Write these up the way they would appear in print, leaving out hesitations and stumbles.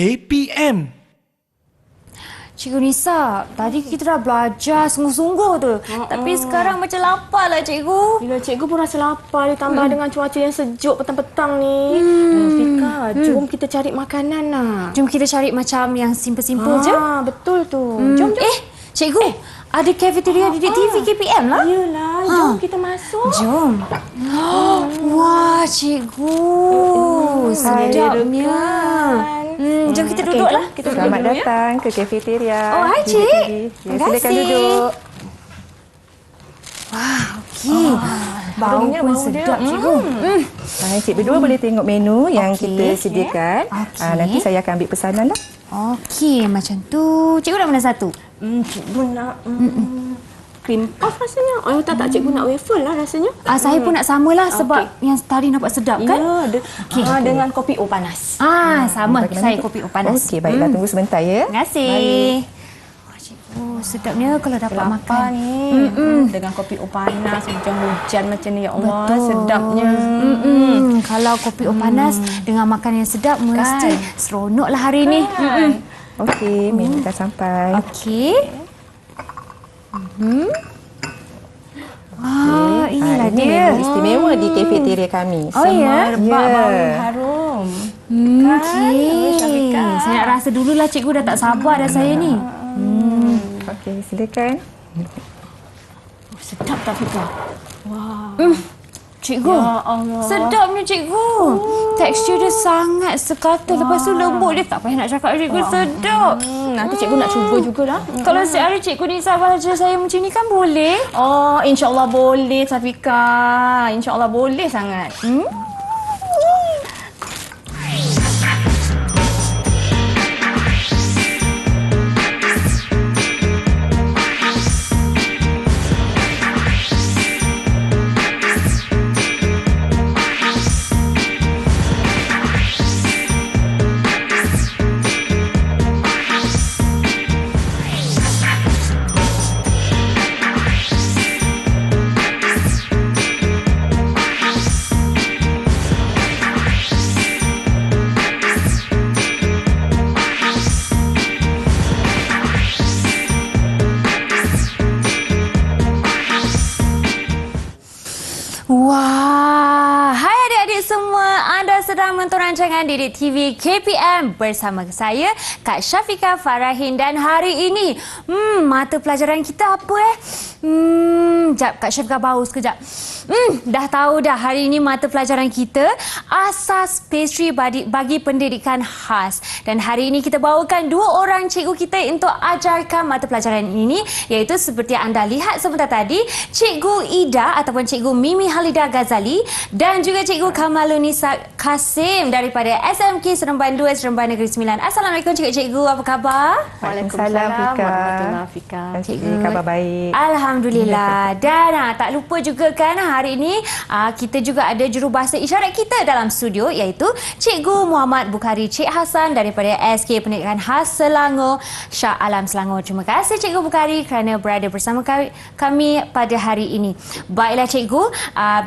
KPM. Cikgu Nisa, tadi kita dah belajar sungguh-sungguh tu. Tapi sekarang macam lapar lah cikgu. Bila cikgu pun rasa lapar ditambah dengan cuaca yang sejuk petang-petang ni. Fika, jom kita cari makanan nak. Jom kita cari macam yang simple-simple je. Betul tu. Jom. Cikgu, ada cafeteria di TV KPM lah. Yelah, jom kita masuk. Jom. Wah, cikgu. Sedapnya. Jom kita duduklah. Selamat datang ke kafeteria. Oh, hai cik. Ya, silakan duduk. Wah, okey. Bau pun sedap, cikgu. Cik berdua boleh tengok menu yang kita sediakan. Nanti saya akan ambil pesanan dah. Okey, macam tu. Cikgu nak mana satu? Cikgu nak cream puff rasanya. Oh, tak cikgu nak waffle lah rasanya. Saya pun nak samalah sebab yang tadi nampak sedap kan? Ya, dengan kopi O panas. Sama. Saya kopi O panas. Okey, baiklah. Tunggu sebentar ya. Terima kasih. Wah, cikgu, sedapnya kalau dapat makan ni. Dengan kopi O panas, hujan-hujan macam ni. Ya Allah, sedapnya. Kalau kopi O panas dengan makan yang sedap, mesti seronoklah hari ni. Okey, menu dah sampai. Okey. Inilah ini dia. menu istimewa di kafeteria kami. Semerbak bau harum. Okey. Saya nak rasa dululah cikgu, dah tak sabar dah saya ni. Okey, silakan. Sedap tak Fika? Wah. Cikgu, Ya Allah. sedapnya cikgu. Tekstur dia sangat sekata. Lepas tu lembut dia. Tak payah nak cakap cikgu, sedap. Nanti cikgu nak cuba jugalah. Kalau setiap hari cikgu ni sabar ajar saya macam ni kan boleh? Oh, insya-Allah boleh Safika. Insya-Allah boleh sangat. Wah, hai adik-adik semua. Anda sedang menonton rancangan Didik TV KPM bersama saya, Kak Syafika Farahin. Dan hari ini, mata pelajaran kita apa Sekejap, Kak Syafika bau sekejap. Dah tahu dah hari ini mata pelajaran kita Asas Pastry bagi Pendidikan Khas. Dan hari ini kita bawakan dua orang cikgu kita untuk ajarkan mata pelajaran ini, iaitu seperti anda lihat sebentar tadi, Cikgu Ida ataupun Cikgu Mimi Halida Ghazali dan juga Cikgu Kamalunisa Kasim daripada SMK Seremban 2 Seremban Negeri Sembilan. Assalamualaikum cikgu-cikgu, apa khabar? Waalaikumsalam Fika. Fika. Cikgu, khabar baik. Alhamdulillah. Dan tak lupa juga kan hari ini kita juga ada jurubahasa isyarat kita dalam studio, iaitu Cikgu Muhammad Bukhari Cik Hassan daripada SK Pendidikan Khas Selangor, Shah Alam Selangor. Terima kasih Cikgu Bukhari kerana berada bersama kami pada hari ini. Baiklah cikgu,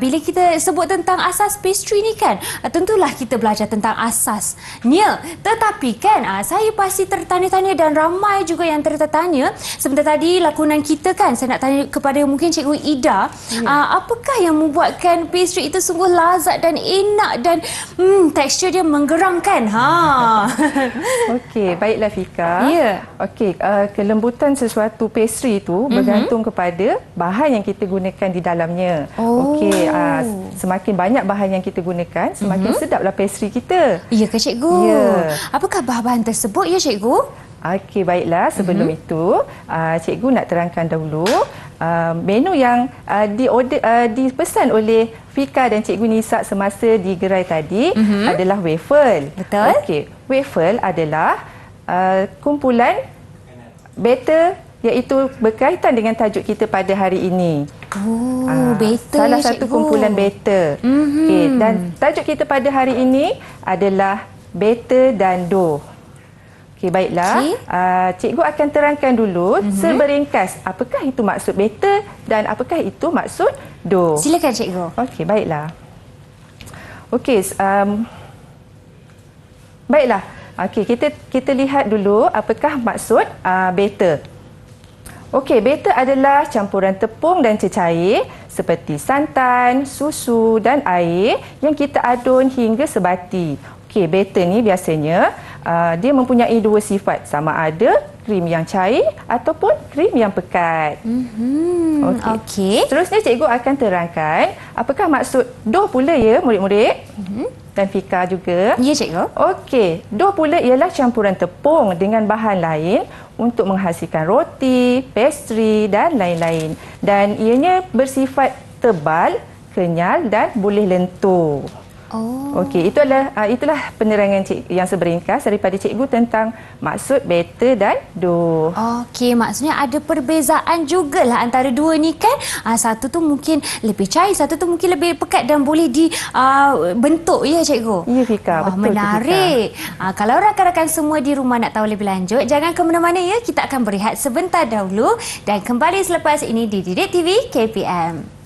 bila kita sebut tentang asas pastry ni kan, tentulah kita belajar tentang asasnya. Tetapi kan saya pasti tertanya-tanya dan ramai juga yang tertanya. Sebentar tadi lakonan kita kan, saya nak tanya kepada mungkin Cikgu Ida, apakah yang membuatkan pastry itu sungguh lazat dan enak dan tekstur dia menggeramkan? Okey, baiklah Fika. Ya. Okey, kelembutan sesuatu pastry itu bergantung kepada bahan yang kita gunakan di dalamnya. Okey, semakin banyak bahan yang kita gunakan, semakin sedaplah pastry kita. Ya ke cikgu? Ya. Apakah bahan-bahan tersebut ya cikgu? Okey, baiklah. Sebelum itu, cikgu nak terangkan dahulu menu yang dipesan oleh Fika dan Cikgu Nisa semasa di gerai tadi adalah waffle. Betul. Okey, waffle adalah kumpulan batter iaitu berkaitan dengan tajuk kita pada hari ini. Batter salah ya, satu cikgu. kumpulan batter. Okey, dan tajuk kita pada hari ini adalah batter dan dough. Okey, baiklah. Cikgu akan terangkan dulu seberingkas apakah itu maksud batter dan apakah itu maksud dough. Silakan cikgu. Okey, baiklah. Okey, baiklah. Okey, kita lihat dulu apakah maksud batter. Okey, batter adalah campuran tepung dan cecair seperti santan, susu dan air yang kita adun hingga sebati. Okey, batter ni biasanya dia mempunyai dua sifat, sama ada krim yang cair ataupun krim yang pekat. Okey. Seterusnya cikgu akan terangkan apakah maksud dough pula ya murid-murid. Dan Fika juga. Ya, cikgu. Okey, dough pula ialah campuran tepung dengan bahan lain untuk menghasilkan roti, pastry dan lain-lain. Dan ianya bersifat tebal, kenyal dan boleh lentur. Oh. Okey, itulah penerangan yang seberingkas daripada cikgu tentang maksud batter dan dough. Okey, maksudnya ada perbezaan jugalah antara dua ni kan. Satu tu mungkin lebih cair, satu tu mungkin lebih pekat dan boleh dibentuk ya cikgu. Ya Fika, betul. Menarik. Kalau rakan-rakan semua di rumah nak tahu lebih lanjut, jangan ke mana-mana ya. Kita akan berehat sebentar dahulu dan kembali selepas ini di Didik TV KPM.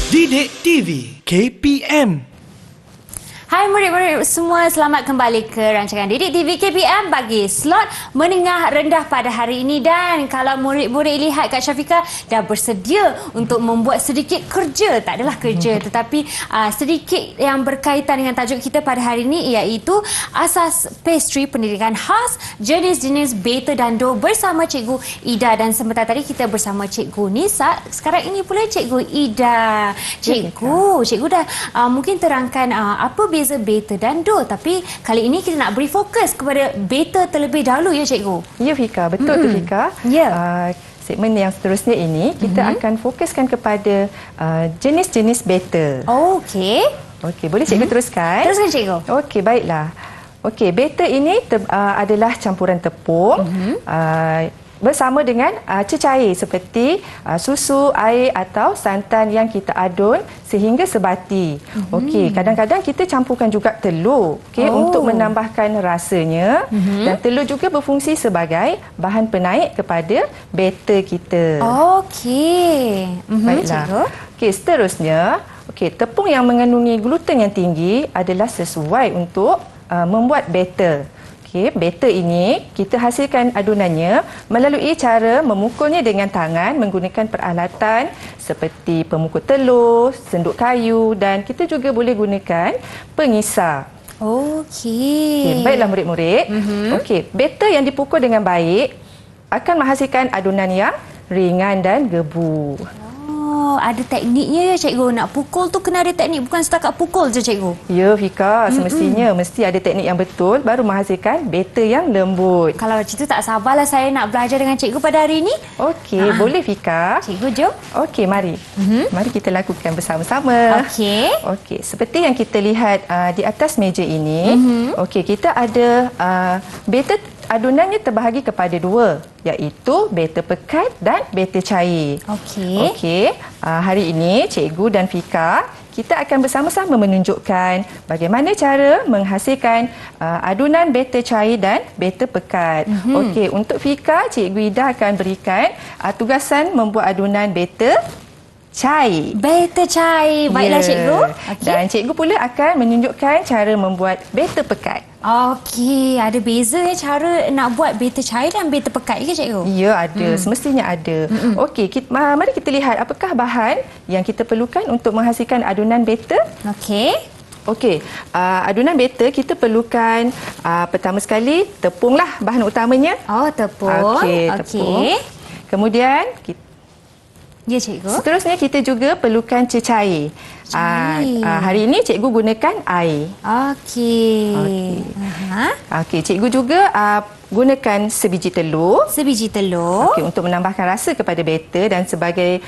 Didik TV KPM. Hai murid-murid semua, selamat kembali ke rancangan Didik TV KPM bagi slot menengah rendah pada hari ini. Dan kalau murid-murid lihat Kak Syafiqah dah bersedia untuk membuat sedikit kerja, tak adalah kerja tetapi sedikit yang berkaitan dengan tajuk kita pada hari ini, iaitu asas pastry pendidikan khas, jenis-jenis batter dan dough bersama Cikgu Ida. Dan sebentar tadi kita bersama Cikgu Nisa, sekarang ini pula Cikgu Ida. Cikgu dah mungkin terangkan apa beza batter dan dough, tapi kali ini kita nak beri fokus kepada batter terlebih dahulu ya cikgu. Ya Fika, betul tu Fika. Ya. Segmen yang seterusnya ini kita akan fokuskan kepada jenis-jenis batter. Okey. Okey, boleh cikgu teruskan? Teruskan cikgu. Okey, baiklah. Okey, batter ini adalah campuran tepung bersama dengan cecair seperti susu, air atau santan yang kita adun sehingga sebati. Okey, kadang-kadang kita campurkan juga telur, untuk menambahkan rasanya, dan telur juga berfungsi sebagai bahan penaik kepada batter kita. Okey. Baiklah. Cikgu. Okey, seterusnya, tepung yang mengandungi gluten yang tinggi adalah sesuai untuk membuat batter. Batter ini kita hasilkan adunannya melalui cara memukulnya dengan tangan menggunakan peralatan seperti pemukul telur, senduk kayu, dan kita juga boleh gunakan pengisar. Okey. Baiklah murid-murid. Batter yang dipukul dengan baik akan menghasilkan adunan yang ringan dan gebu. Ada tekniknya ya cikgu. Nak pukul tu kena ada teknik, bukan setakat pukul je cikgu. Ya Fika, semestinya mesti ada teknik yang betul baru menghasilkan batter yang lembut. Kalau macam tu tak sabarlah saya nak belajar dengan cikgu pada hari ini. Okey, boleh Fika. Cikgu jom. Okey, mari. Mari kita lakukan bersama-sama. Okey, seperti yang kita lihat di atas meja ini, kita ada batter. Adunannya terbahagi kepada dua, iaitu batter pekat dan batter cair. Okey. Hari ini cikgu dan Fika kita akan bersama-sama menunjukkan bagaimana cara menghasilkan adunan batter cair dan batter pekat. Okey, untuk Fika, cikgu Ida akan berikan tugasan membuat adunan batter cair. Batter cair. Baiklah cikgu. Dan cikgu pula akan menunjukkan cara membuat batter pekat. Okey, ada beza cara nak buat batter cair dan batter pekat ke cikgu? Ya, ada. Semestinya ada. Okey, mari kita lihat apakah bahan yang kita perlukan untuk menghasilkan adunan batter. Okey, adunan batter kita perlukan pertama sekali tepunglah bahan utamanya. Tepung. Tepung. Kemudian ya cikgu. Seterusnya kita juga perlukan cecair. Hari ini cikgu gunakan air. Okey, cikgu juga gunakan sebiji telur. Sebiji telur. Okey, untuk menambahkan rasa kepada batter dan sebagai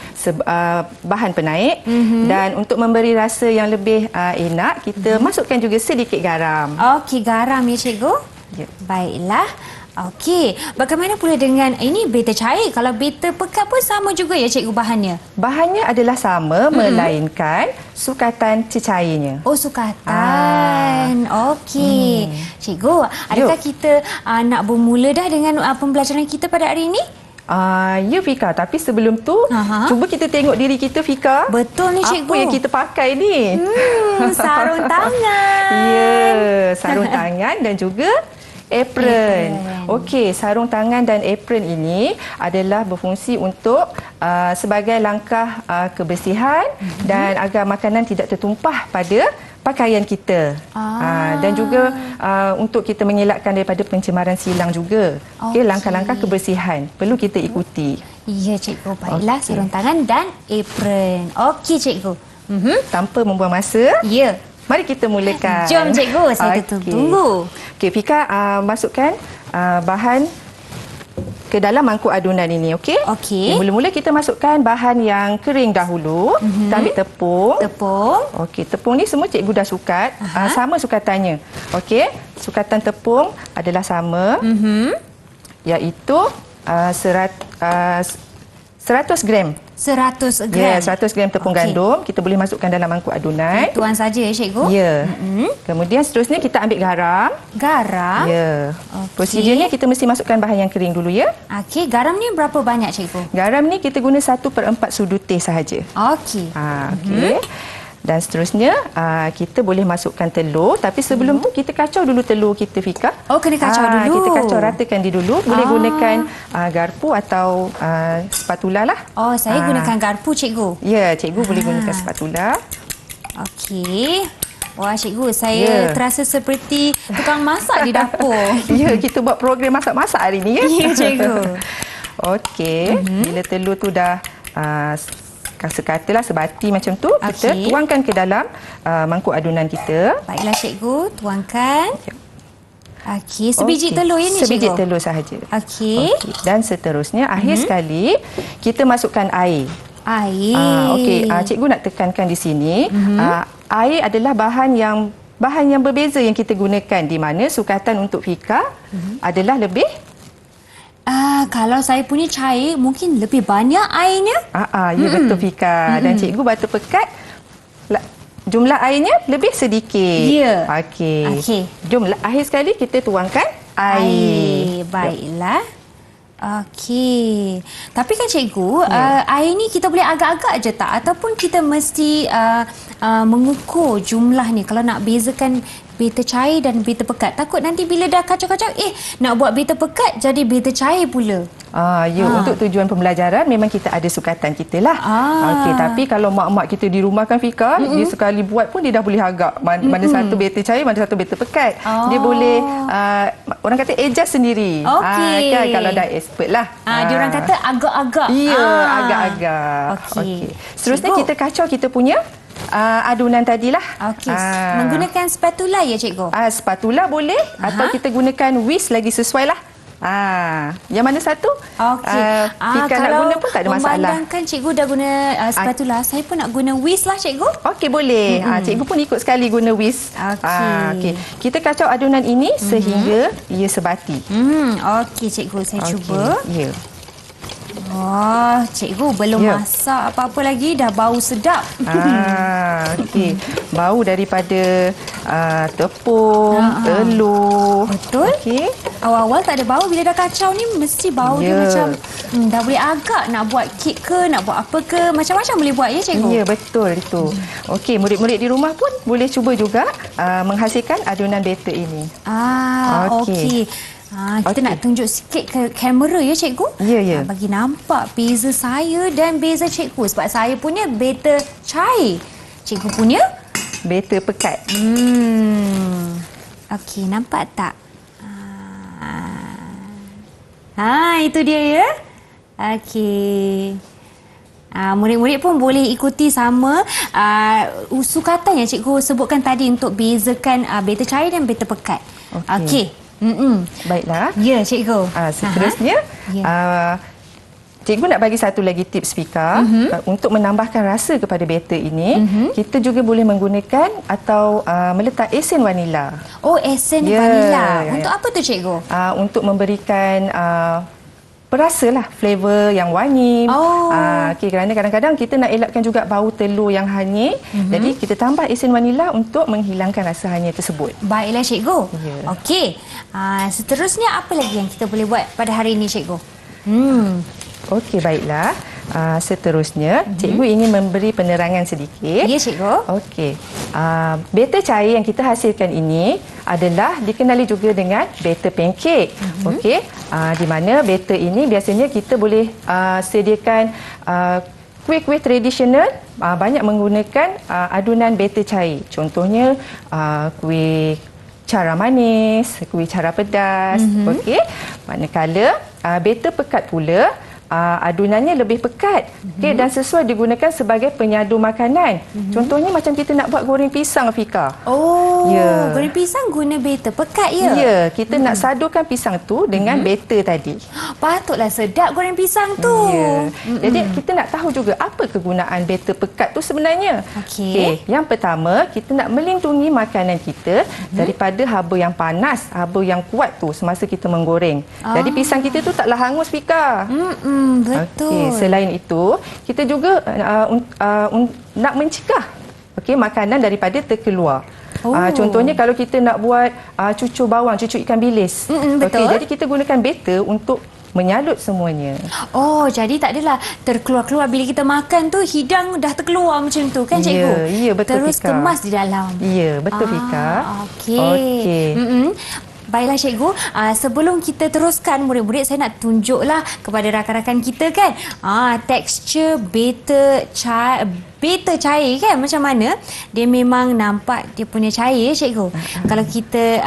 bahan penaik. Dan untuk memberi rasa yang lebih enak, kita masukkan juga sedikit garam. Okey, garam ya cikgu? Ya. Baiklah. Okey, bagaimana pula dengan ini batter cair? Kalau batter pekat pun sama juga ya cikgu bahannya? Bahannya adalah sama, melainkan sukatan cecairnya. Oh, sukatan. Okey. Cikgu, adakah kita nak bermula dah dengan pembelajaran kita pada hari ini? Ya Fika, tapi sebelum tu cuba kita tengok diri kita Fika. Betul ni cikgu. Apa yang kita pakai ni? Sarung tangan. Ya, sarung tangan dan juga apron. Okey, sarung tangan dan apron ini adalah berfungsi untuk sebagai langkah kebersihan dan agar makanan tidak tertumpah pada pakaian kita. Dan juga untuk kita mengelakkan daripada pencemaran silang juga. Okey, langkah-langkah kebersihan perlu kita ikuti. Ya cikgu, baiklah. Sarung tangan dan apron. Okey cikgu. Tanpa membuang masa. Ya. Mari kita mulakan. Jom cikgu, saya tunggu. Okey, Fika masukkan bahan ke dalam mangkuk adunan ini, okey? Okey. Mula-mula kita masukkan bahan yang kering dahulu. Kita ambil tepung. Tepung. Okey, tepung ni semua cikgu dah sukat. Sama sukatannya. Okey, sukatan tepung adalah sama. Iaitu 100 gram. 100 gram. Ya, 100 gram tepung gandum. Kita boleh masukkan dalam mangkuk adunan. Tuan saja ya cikgu? Ya. Kemudian seterusnya kita ambil garam. Garam. Ya. Okey. Prosedurnya kita mesti masukkan bahan yang kering dulu ya. Okey, garam ni berapa banyak cikgu? Garam ni kita guna 1/4 sudu teh sahaja. Okey. Okey. Dan seterusnya kita boleh masukkan telur, tapi sebelum tu kita kacau dulu telur kita Fika. Oh, kena kacau dulu. Kita kacau ratakan dia dulu. Boleh gunakan garpu atau spatula lah. Oh, saya gunakan garpu cikgu. Ya, cikgu boleh gunakan spatula. Okey. Wah cikgu, saya terasa seperti tukang masak di dapur. Ya, kita buat program masak-masak hari ni ya. Ya cikgu. Okey, bila telur tu dah sekatalah sebati macam tu, kita tuangkan ke dalam mangkuk adunan kita. Baiklah cikgu, tuangkan. Okey, sebiji telur ya ni cikgu? Sebiji telur sahaja. Okey. Dan seterusnya, akhir sekali, kita masukkan air. Air. Okey, cikgu nak tekankan di sini, air adalah bahan yang berbeza yang kita gunakan, di mana sukatan untuk Fika adalah lebih. Kalau saya punya cair, mungkin lebih banyak airnya. Ya betul Fika. Dan cikgu batu pekat, jumlah airnya lebih sedikit. Ya. Okey. Jom akhir sekali kita tuangkan air. Baiklah. Okey. Tapi kan cikgu, air ni kita boleh agak-agak je tak? Ataupun kita mesti mengukur jumlah ni kalau nak bezakan batter cair dan batter pekat. Takut nanti bila dah kacau-kacau, nak buat batter pekat jadi batter cair pula. Untuk tujuan pembelajaran memang kita ada sukatan kita lah. Okey, tapi kalau mak-mak kita di rumah kan Fika, dia sekali buat pun dia dah boleh agak mana satu batter cair, mana satu batter pekat. Dia boleh orang kata adjust sendiri. Kan kalau dah expert lah. Dia orang kata agak-agak. Ya, agak-agak. Okey. Seterusnya kita kacau kita punya adunan tadilah. Okey. Menggunakan spatula ya cikgu? Spatula boleh atau kita gunakan whisk lagi sesuai lah. Yang mana satu? Okey. Fika nak guna pun tak ada masalah. Memandangkan cikgu dah guna spatula, saya pun nak guna whisk lah cikgu. Okey, boleh. Cikgu pun ikut sekali guna whisk. Okey. Kita kacau adunan ini sehingga ia sebati. Okey cikgu, saya cuba. Ya. Wah, cikgu belum masak apa-apa lagi dah bau sedap. Okey. Bau daripada tepung, telur. Betul. Okey. Awal-awal tak ada bau, bila dah kacau ni mesti bau dia macam dah boleh agak nak buat kek ke, nak buat apa ke, macam-macam boleh buat ya cikgu? Ya, betul itu. Okey, murid-murid di rumah pun boleh cuba juga menghasilkan adunan batter ini. Okey. Kita nak tunjuk sikit ke kamera ya cikgu? Ya. Bagi nampak beza saya dan beza cikgu. Sebab saya punya batter cair. Cikgu punya? Batter pekat. Okey, nampak tak? Itu dia ya. Okey. Murid-murid pun boleh ikuti sama sukatan yang cikgu sebutkan tadi untuk bezakan batter cair dan batter pekat. Okey. Baiklah. Ya, cikgu. Seterusnya, cikgu nak bagi satu lagi tips Fika. Untuk menambahkan rasa kepada batter ini, kita juga boleh menggunakan atau meletak esen vanila. Oh, esen vanila. Untuk apa tu cikgu? Untuk memberikan perasa lah, flavor yang wangi. Kerana kadang-kadang kita nak elakkan juga bau telur yang hanyir. Jadi kita tambah esen vanila untuk menghilangkan rasa hanyir tersebut. Baiklah cikgu. Okey. Seterusnya apa lagi yang kita boleh buat pada hari ini cikgu? Okey, baiklah. Seterusnya, cikgu ingin memberi penerangan sedikit. Ya, cikgu. Okey. Batter cair yang kita hasilkan ini adalah dikenali juga dengan batter pancake. Okey. Di mana batter ini biasanya kita boleh sediakan kuih-kuih tradisional banyak menggunakan adunan batter cair. Contohnya kuih cara manis, kuih cara pedas. Okey. Manakala batter pekat pula adunannya lebih pekat, dan sesuai digunakan sebagai penyadu makanan. Contohnya macam kita nak buat goreng pisang, Fika. Goreng pisang guna batter pekat ya? Ya, kita nak sadukan pisang tu dengan batter tadi. Patutlah sedap goreng pisang tu. Jadi kita nak tahu juga apa kegunaan batter pekat tu sebenarnya. Okey. Yang pertama, kita nak melindungi makanan kita daripada haba yang panas, haba yang kuat tu semasa kita menggoreng. Jadi pisang kita tu taklah hangus, Fika. Betul. Selain itu, kita juga nak mencegah makanan daripada terkeluar. Contohnya kalau kita nak buat cucur bawang, cucur ikan bilis. Betul. Jadi kita gunakan batter untuk menyalut semuanya. Jadi tak adalah terkeluar-keluar bila kita makan tu hidang dah terkeluar macam tu kan cikgu? Ya, betul, Terus Fika. kemas di dalam. Ya, betul, Fika. Okey. Baiklah cikgu, sebelum kita teruskan murid-murid, saya nak tunjuklah kepada rakan-rakan kita kan tekstur batter cair kan macam mana. Dia memang nampak dia punya cair cikgu. Kalau kita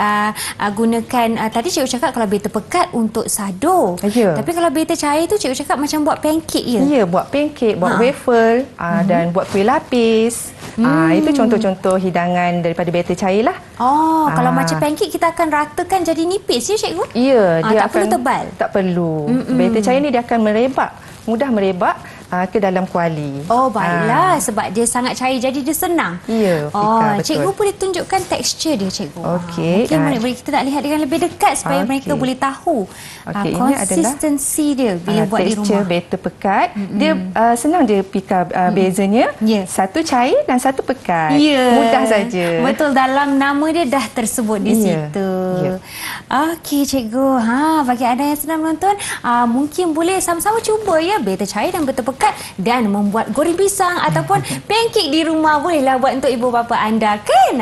gunakan tadi cikgu cakap kalau batter pekat untuk sado. Tapi kalau batter cair tu cikgu cakap macam buat pancake ya? Ya, buat pancake, buat waffle dan buat kuih lapis. Itu contoh-contoh hidangan daripada batter cair lah. Kalau macam pancake kita akan ratakan jadi nipis ya cikgu? Ya, dia tak perlu tebal? Tak perlu. Batter cair ni dia akan merebak, mudah merebak ke dalam kuali. Baiklah, sebab dia sangat cair jadi dia senang. Ya, Fika, betul. Cikgu boleh tunjukkan tekstur dia cikgu. Okey. Mungkin murid-murid kita nak lihat dengan lebih dekat supaya mereka boleh tahu konsistensi dia bila buat di rumah. Tekstur batter pekat. Dia senang je Fika bezanya. Satu cair dan satu pekat. Mudah saja. Betul, dalam nama dia dah tersebut di situ. Okey cikgu. Bagi anda yang sedang menonton, mungkin boleh sama-sama cuba ya batter cair dan batter pekat dan membuat goreng pisang ataupun pancake di rumah. Bolehlah buat untuk ibu bapa anda kan.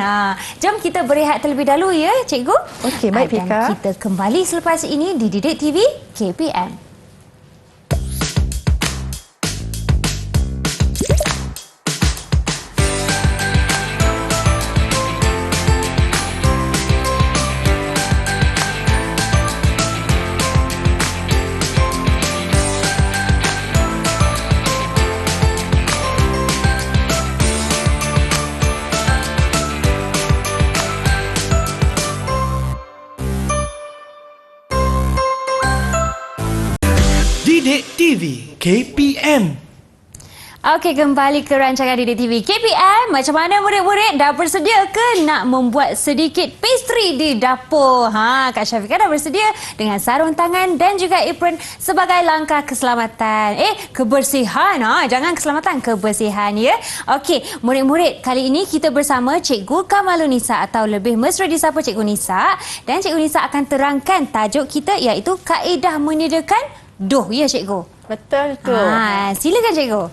Jom kita berehat terlebih dahulu ya cikgu. Okey, baik Fika. Dan kita kembali selepas ini di Didik TV KPM. Didik TV KPM. Okey, kembali ke rancangan Didik TV KPM. Macam mana murid-murid, dah bersedia ke nak membuat sedikit pastry di dapur? Kak Syafiqah dah bersedia dengan sarung tangan dan juga apron sebagai langkah keselamatan. Kebersihan. Jangan keselamatan, kebersihan ya. Okey, murid-murid, kali ini kita bersama Cikgu Kamalunisa atau lebih mesra disapa Cikgu Nisa, dan Cikgu Nisa akan terangkan tajuk kita iaitu kaedah menyediakan doh ya cikgu. Betul tu. Silakan cikgu.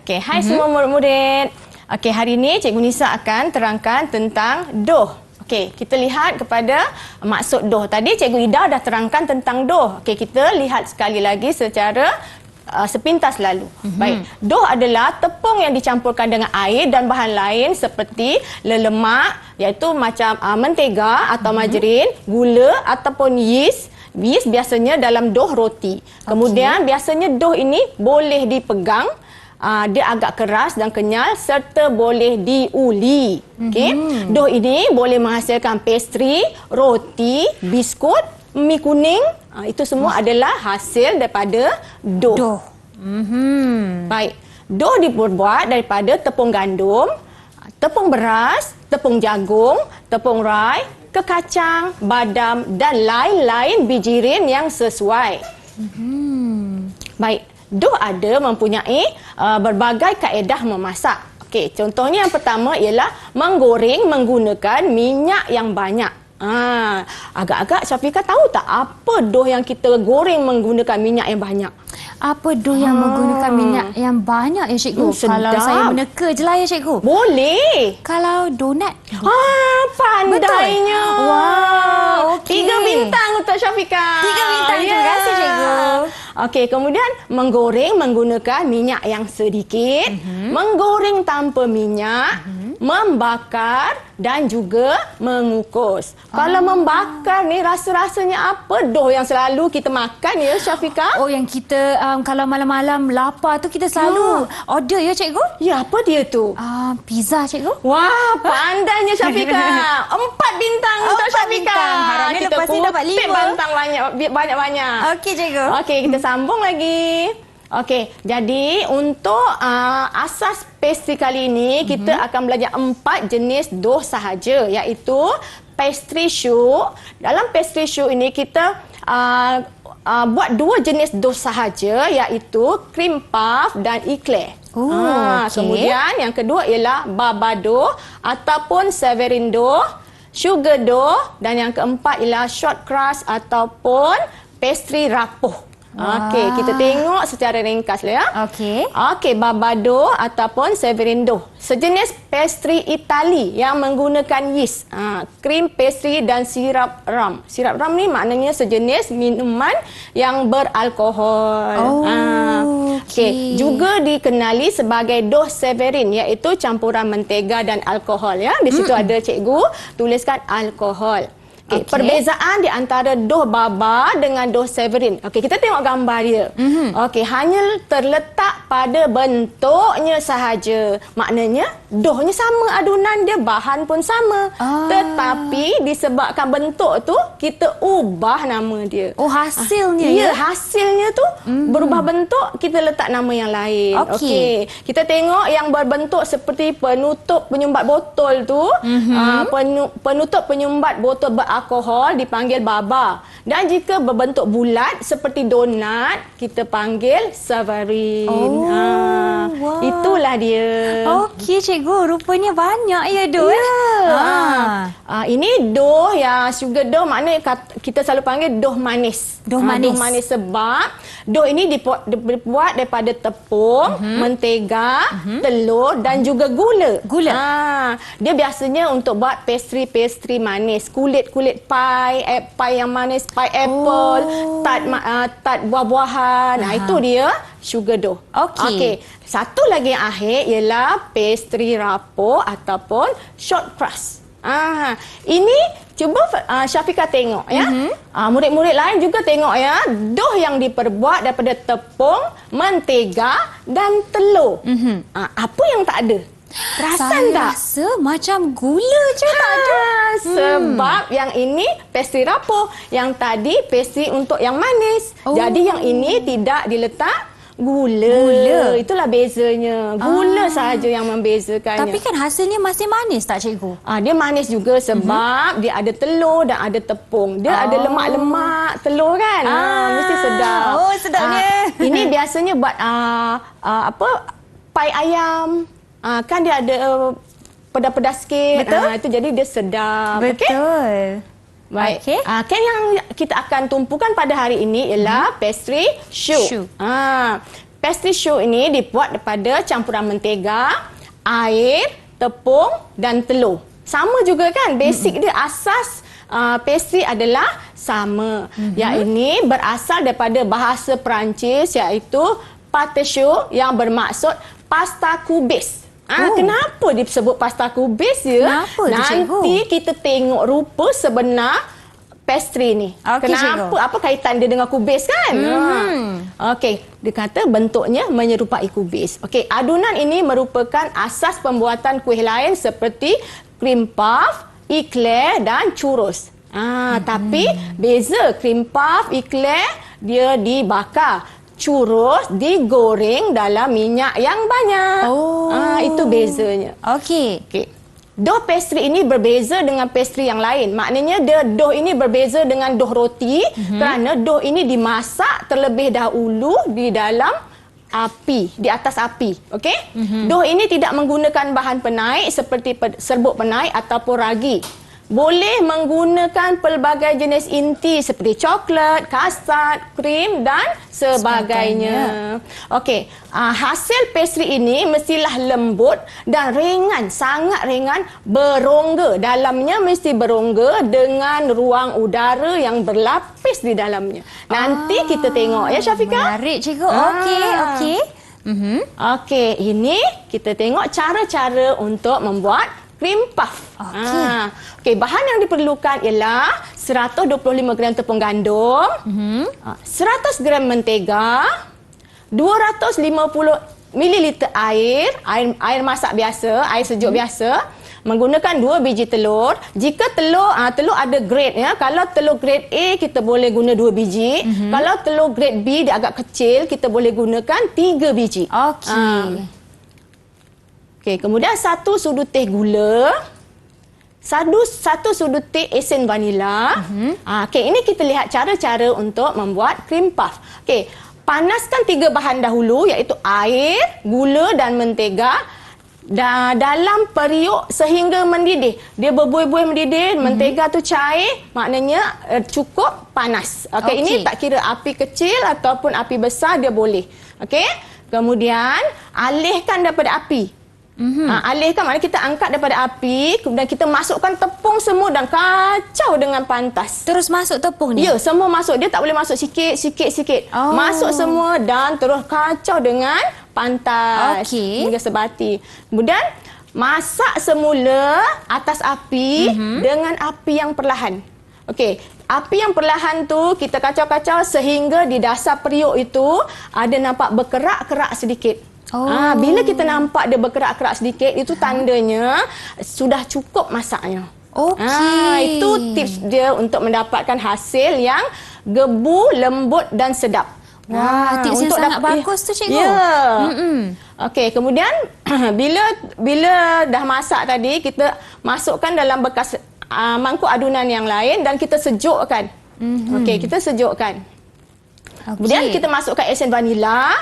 Okey, hai semua murid-murid. Okey, hari ini Cikgu Nisa akan terangkan tentang doh. Okey, kita lihat kepada maksud doh. Tadi Cikgu Ida dah terangkan tentang doh. Okey, kita lihat sekali lagi secara sepintas lalu. Baik, doh adalah tepung yang dicampurkan dengan air dan bahan lain seperti lelemak, iaitu macam mentega atau margarin, gula ataupun yeast. Yeast biasanya dalam doh roti. Kemudian biasanya doh ini boleh dipegang dia agak keras dan kenyal serta boleh diuli. Okey. Dough ini boleh menghasilkan pastry, roti, biskut, mi kuning. Itu semua adalah hasil daripada dough. Baik. Dough dibuat daripada tepung gandum, tepung beras, tepung jagung, tepung rye, kekacang, badam dan lain-lain bijirin yang sesuai. Baik, dough ada mempunyai berbagai kaedah memasak. Okey, contohnya yang pertama ialah menggoreng menggunakan minyak yang banyak. Agak-agak Syafiqah tahu tak apa dough yang kita goreng menggunakan minyak yang banyak? Apa dough yang menggunakan minyak yang banyak ya cikgu? Kalau Sedap. saya meneka je lah ya cikgu. Boleh. Kalau donat. Pandainya. Betul. Wow, okey. 3 bintang untuk Syafiqah. 3 bintang. Terima kasih cikgu. Okey, kemudian menggoreng menggunakan minyak yang sedikit, menggoreng tanpa minyak, membakar dan juga mengukus. Kalau membakar ni rasa-rasanya apa dough yang selalu kita makan ya Syafiqah? Oh, yang kita kalau malam-malam lapar tu kita selalu order ya cikgu? Ya, apa dia tu? Pizza cikgu. Wah, pandainya Syafiqah. 4 bintang untuk 4 Syafiqah. bintang. Harapnya Kita lepas ni dapat kutip 5. bintang banyak-banyak. Okey cikgu. Okey, kita sambung lagi. Okey, jadi untuk asas pastry kali ini kita akan belajar 4 jenis dough sahaja, iaitu pastry choux. Dalam pastry choux ini kita buat 2 jenis dough sahaja, iaitu cream puff dan eclair. Okey. Kemudian yang kedua ialah baba dough ataupun savarin dough, sugar dough dan yang keempat ialah short crust ataupun pastry rapuh. Okey, kita tengok secara ringkas ya. Okey. Okey, baba dough ataupun savarin dough. Sejenis pastry Itali yang menggunakan yeast, krim pastry dan sirap rum. Sirap rum ni maknanya sejenis minuman yang beralkohol. Okey, juga dikenali sebagai dough savarin, iaitu campuran mentega dan alkohol ya. Di situ ada cikgu tuliskan alkohol. Okay. Perbezaan di antara dough baba dengan dough savarin. Okey, kita tengok gambar dia. Okey, hanya terletak pada bentuknya sahaja. Maknanya doughnya sama, adunan dia, bahan pun sama. Tetapi disebabkan bentuk tu kita ubah nama dia. Oh, hasilnya Ya, hasilnya tu berubah bentuk, kita letak nama yang lain. Okey. Kita tengok yang berbentuk seperti penutup penyumbat botol tu, penutup penyumbat botol beralkohol dipanggil baba. Dan jika berbentuk bulat seperti donat, kita panggil savarin. Wow. Itulah dia. Okey cikgu, rupanya banyak ya dough. Ini dough ya, sugar dough, maknanya kita selalu panggil dough manis. Dough manis. Dough manis sebab dough ini dibuat daripada tepung, mentega, telur dan juga gula. Dia biasanya untuk buat pastry manis, kulit-kulit pie yang manis, pie apple, tart buah-buahan. Itu dia sugar dough. Okey. Satu lagi yang akhir ialah pastry rapuh ataupun short crust. Ini cuba Syafiqah tengok ya. Murid-murid lain juga tengok ya. Dough yang diperbuat daripada tepung, mentega dan telur. Apa yang tak ada? Perasan tak? Rasa macam gula je tak ada. Sebab yang ini pastry rapuh, yang tadi pastry untuk yang manis. Jadi yang ini tidak diletak gula. Itulah bezanya. Gula sahaja yang membezakannya. Tapi kan hasilnya masih manis tak cikgu? Dia manis juga sebab dia ada telur dan ada tepung. Dia ada lemak-lemak telur kan. Mesti sedap. Oh, sedapnya. Ini biasanya buat pie ayam. Kan dia ada pedas-pedas sikit. Betul. Itu jadi dia sedap. Betul. Okay? Baik. Okey. Kan yang kita akan tumpukan pada hari ini ialah pastry choux. Pastry choux ini dibuat daripada campuran mentega, air, tepung dan telur. Sama juga kan? Basic dia, asas pastry adalah sama. Yang ini berasal daripada bahasa Perancis, iaitu pâte choux yang bermaksud pasta kubis. Kenapa disebut pasta kubis ya? Kenapa tu, cikgu? Nanti kita tengok rupa sebenar pastry ni. Okey, Kenapa? cikgu. Apa kaitan dia dengan kubis kan? Okey, dia kata bentuknya menyerupai kubis. Okey, adunan ini merupakan asas pembuatan kuih lain seperti cream puff, eclair dan churros. Tapi beza cream puff, eclair dia dibakar. Churros digoreng dalam minyak yang banyak. Itu bezanya. Okey. Okey. Dough pastry ini berbeza dengan pastry yang lain. Maknanya dough ini berbeza dengan dough roti kerana dough ini dimasak terlebih dahulu di dalam api, di atas api. Okey? Dough ini tidak menggunakan bahan penaik seperti serbuk penaik ataupun ragi. Boleh menggunakan pelbagai jenis inti seperti coklat, custard, krim dan sebagainya. Okey, hasil pastry ini mestilah lembut dan ringan, sangat ringan, berongga. Dalamnya mesti berongga dengan ruang udara yang berlapis di dalamnya. Nanti kita tengok ya Syafiqah. Menarik, cikgu. Okey. Okey, ini kita tengok cara-cara untuk membuat cream puff. Okey, bahan yang diperlukan ialah 125 gram tepung gandum, 100 gram mentega, 250 ml air masak biasa, air sejuk biasa, menggunakan 2 biji telur. Jika telur ada grade ya. Kalau telur grade A kita boleh guna 2 biji. Kalau telur grade B dia agak kecil, kita boleh gunakan 3 biji. Okey. Okey, kemudian 1 sudu teh gula, 1 sudu teh esen vanila. Okey, ini kita lihat cara-cara untuk membuat cream puff. Okey, panaskan 3 bahan dahulu iaitu air, gula dan mentega dalam periuk sehingga mendidih. Dia berbuih-buih mendidih, mentega tu cair, maknanya cukup panas. Okey, ini tak kira api kecil ataupun api besar dia boleh. Okey? Kemudian alihkan daripada api. Alihkan maknanya kita angkat daripada api, kemudian kita masukkan tepung semua dan kacau dengan pantas. Terus masuk tepung ni? Ya, semua masuk. Dia tak boleh masuk sikit. Masuk semua dan terus kacau dengan pantas hingga sebati. Kemudian masak semula atas api dengan api yang perlahan. Okey, api yang perlahan tu kita kacau-kacau sehingga di dasar periuk itu ada nampak berkerak-kerak sedikit. Bila kita nampak dia berkerak-kerak sedikit, itu tandanya sudah cukup masaknya. Itu tips dia untuk mendapatkan hasil yang gebu, lembut dan sedap. Wah, tips yang sangat bagus tu, cikgu. Ya. Okey, kemudian bila dah masak tadi, kita masukkan dalam bekas mangkuk adunan yang lain dan kita sejukkan. Okey, kita sejukkan. Kemudian kita masukkan esen vanila.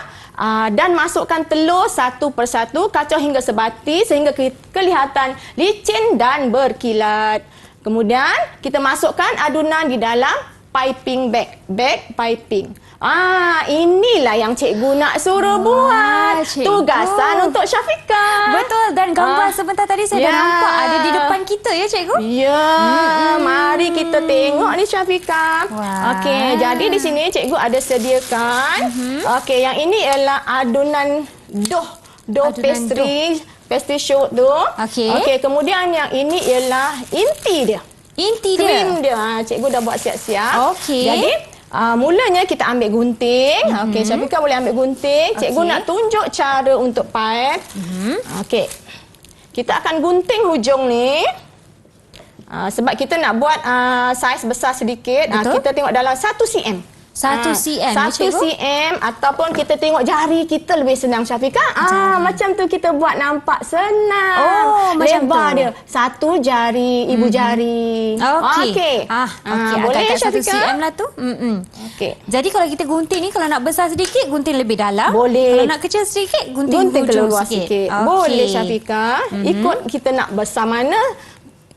Dan masukkan telur satu persatu, kacau hingga sebati sehingga kelihatan licin dan berkilat. Kemudian kita masukkan adunan di dalam piping bag piping. Inilah yang cikgu nak suruh buat. Cikgu. Tugasan untuk Syafiqah. Betul, dan gambar sebentar tadi saya dah nampak ada di depan kita ya cikgu. Ya, mari kita tengok ni Syafiqah. Okey, jadi di sini cikgu ada sediakan. Okey, yang ini ialah adunan dough pastry shoot tu. Okey, kemudian yang ini ialah inti dia. Krim dia. Cikgu dah buat siap-siap. Okey. Jadi mulanya kita ambil gunting. Okey, Syafiqah boleh ambil gunting. Cikgu nak tunjuk cara untuk pipe. Okey. Kita akan gunting hujung ni. Sebab kita nak buat saiz besar sedikit. Kita tengok dalam 1 cm. 1 cm 1 cm ataupun kita tengok jari kita lebih senang Syafiqah. Macam tu kita buat nampak senang. Lebar dia 1 jari ibu jari. Okey. Boleh 1 cm lah tu. Okey. Jadi kalau kita gunting ni, kalau nak besar sedikit gunting lebih dalam. Boleh. Kalau nak kecil sedikit gunting keluar sikit. Boleh Syafiqah. Ikut kita nak besar mana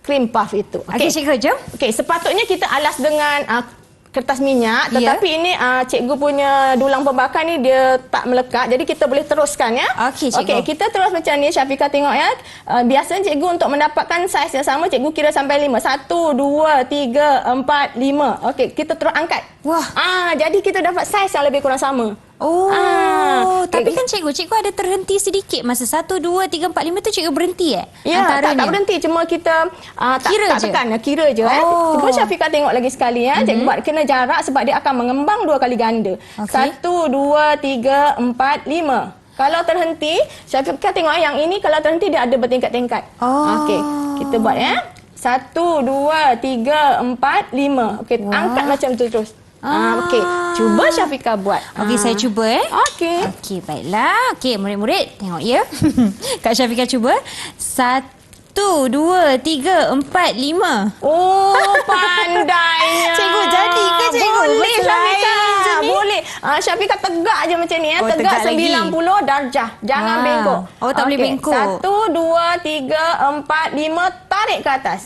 cream puff itu. Okey, cikgu, jom. Okey, sepatutnya kita alas dengan kertas minyak, tetapi ini cikgu punya dulang pembakar ni dia tak melekat, jadi kita boleh teruskan ya. Okey, cikgu. Okey, kita terus macam ni Syafiqah tengok ya. Biasanya cikgu untuk mendapatkan saiz yang sama, cikgu kira sampai 5. 1, 2, 3, 4, 5. Okey, kita terus angkat. Wah. Jadi kita dapat saiz yang lebih kurang sama. Oh, tapi okey. kan cikgu ada terhenti sedikit masa 1, 2, 3, 4, 5 tu cikgu berhenti Ya, tak berhenti. Cuma kita Kira tak je? tekan. Kira je. Oh. Cuba Syafiqah tengok lagi sekali. Cikgu buat kena jarak sebab dia akan mengembang 2 kali ganda. Okey. 1, 2, 3, 4, 5. Kalau terhenti, Syafiqah tengok yang ini kalau terhenti dia ada bertingkat-tingkat. Oh. Okey, kita buat 1, 2, 3, 4, 5. Okey, angkat macam tu terus. Okey, cuba Syafiqah buat. Okey, saya cuba Okey. Okey, baiklah. Okey, murid-murid tengok ya. Kak Syafiqah cuba. 1, 2, 3, 4, 5. Oh, pandainya. Cikgu, jadi ke cikgu? Boleh Selain Syafiqah. macam ni? Boleh. Syafiqah tegak je macam ni. Oh, Tegak tegak lagi. 90 darjah. Jangan bengkok. Oh, tak boleh bengkok. 1, 2, 3, 4, 5. Tarik ke atas.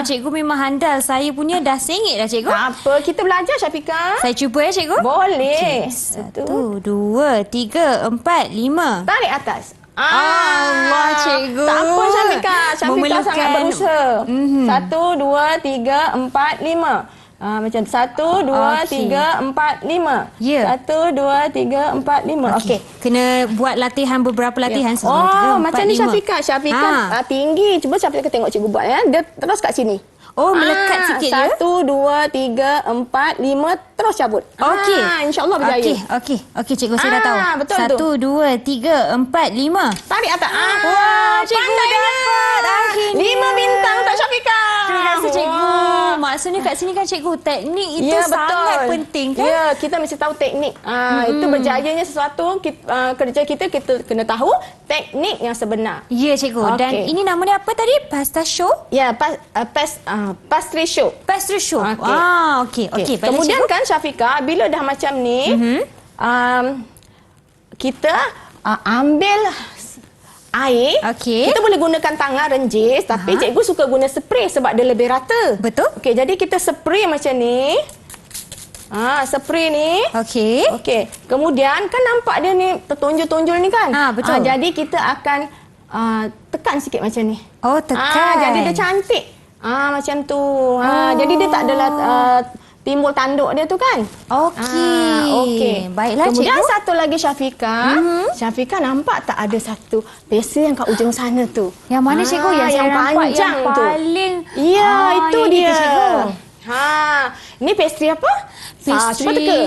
Cikgu memang handal. Saya punya dah sengit dah cikgu. Tak apa. Kita belajar Syafiqah. Saya cuba cikgu. Boleh. 1, 2, 3, 4, 5. Tarik atas. Allah, cikgu. Tak apa Syafiqah. Syafiqah Memerlukan- sangat berusaha. 1, 2, 3, 4, 5. Macam 1, 2, Okey. 3, 4, 5. Ya. 1, 2, 3, 4, 5. Okey. Kena buat latihan beberapa latihan. Oh, 1, 2, 3, 4, macam ni 5. Syafiqah. Syafiqah tinggi. Cuba Syafiqah tengok cikgu buat ya. Dia terus kat sini. Oh, melekat sikit je. 1, 2, 3, 4, 5. Terus cabut. Okey. InsyaAllah berjaya. Okey, cikgu saya dah tahu. Betul 1, tu. 2, 3, 4, 5. Tarik atas. Wah, cikgu pandainya. dapat akhirnya. 5 bintang tak Syafiqah. Terima kasih cikgu. Maksudnya kat sini kan cikgu teknik itu sangat penting kan? Ya, kita mesti tahu teknik. Itu berjayanya sesuatu kerja kita kena tahu teknik yang sebenar. Ya cikgu. Dan Okey. ini nama dia apa tadi? Pasta show? Ya, pastry show. Pastry show. Okey. Okey. Okey. Baiklah, Kemudian cikgu. kan Syafiqah, bila dah macam ni, kita ambil air. Okey. Kita boleh gunakan tangan renjis, tapi cikgu suka guna spray sebab dia lebih rata. Betul. Okey, jadi kita spray macam ni. Spray ni. Okey. Okey. Kemudian kan nampak dia ni tertonjol-tonjol ni kan? Betul. Jadi kita akan tekan sikit macam ni. Oh, tekan. Jadi dia cantik. Macam tu. Jadi dia tak adalah timbul tanduk dia tu kan? Okey. Okey. Baiklah, Kemudian cikgu. satu lagi Syafiqah. Syafiqah nampak tak ada satu pastry yang kat ujung sana tu? Yang mana cikgu? Yang saya nampak panjang yang tu. paling... Ya, itu yang dia. itu, cikgu. Ini pastry apa? Cuba teka.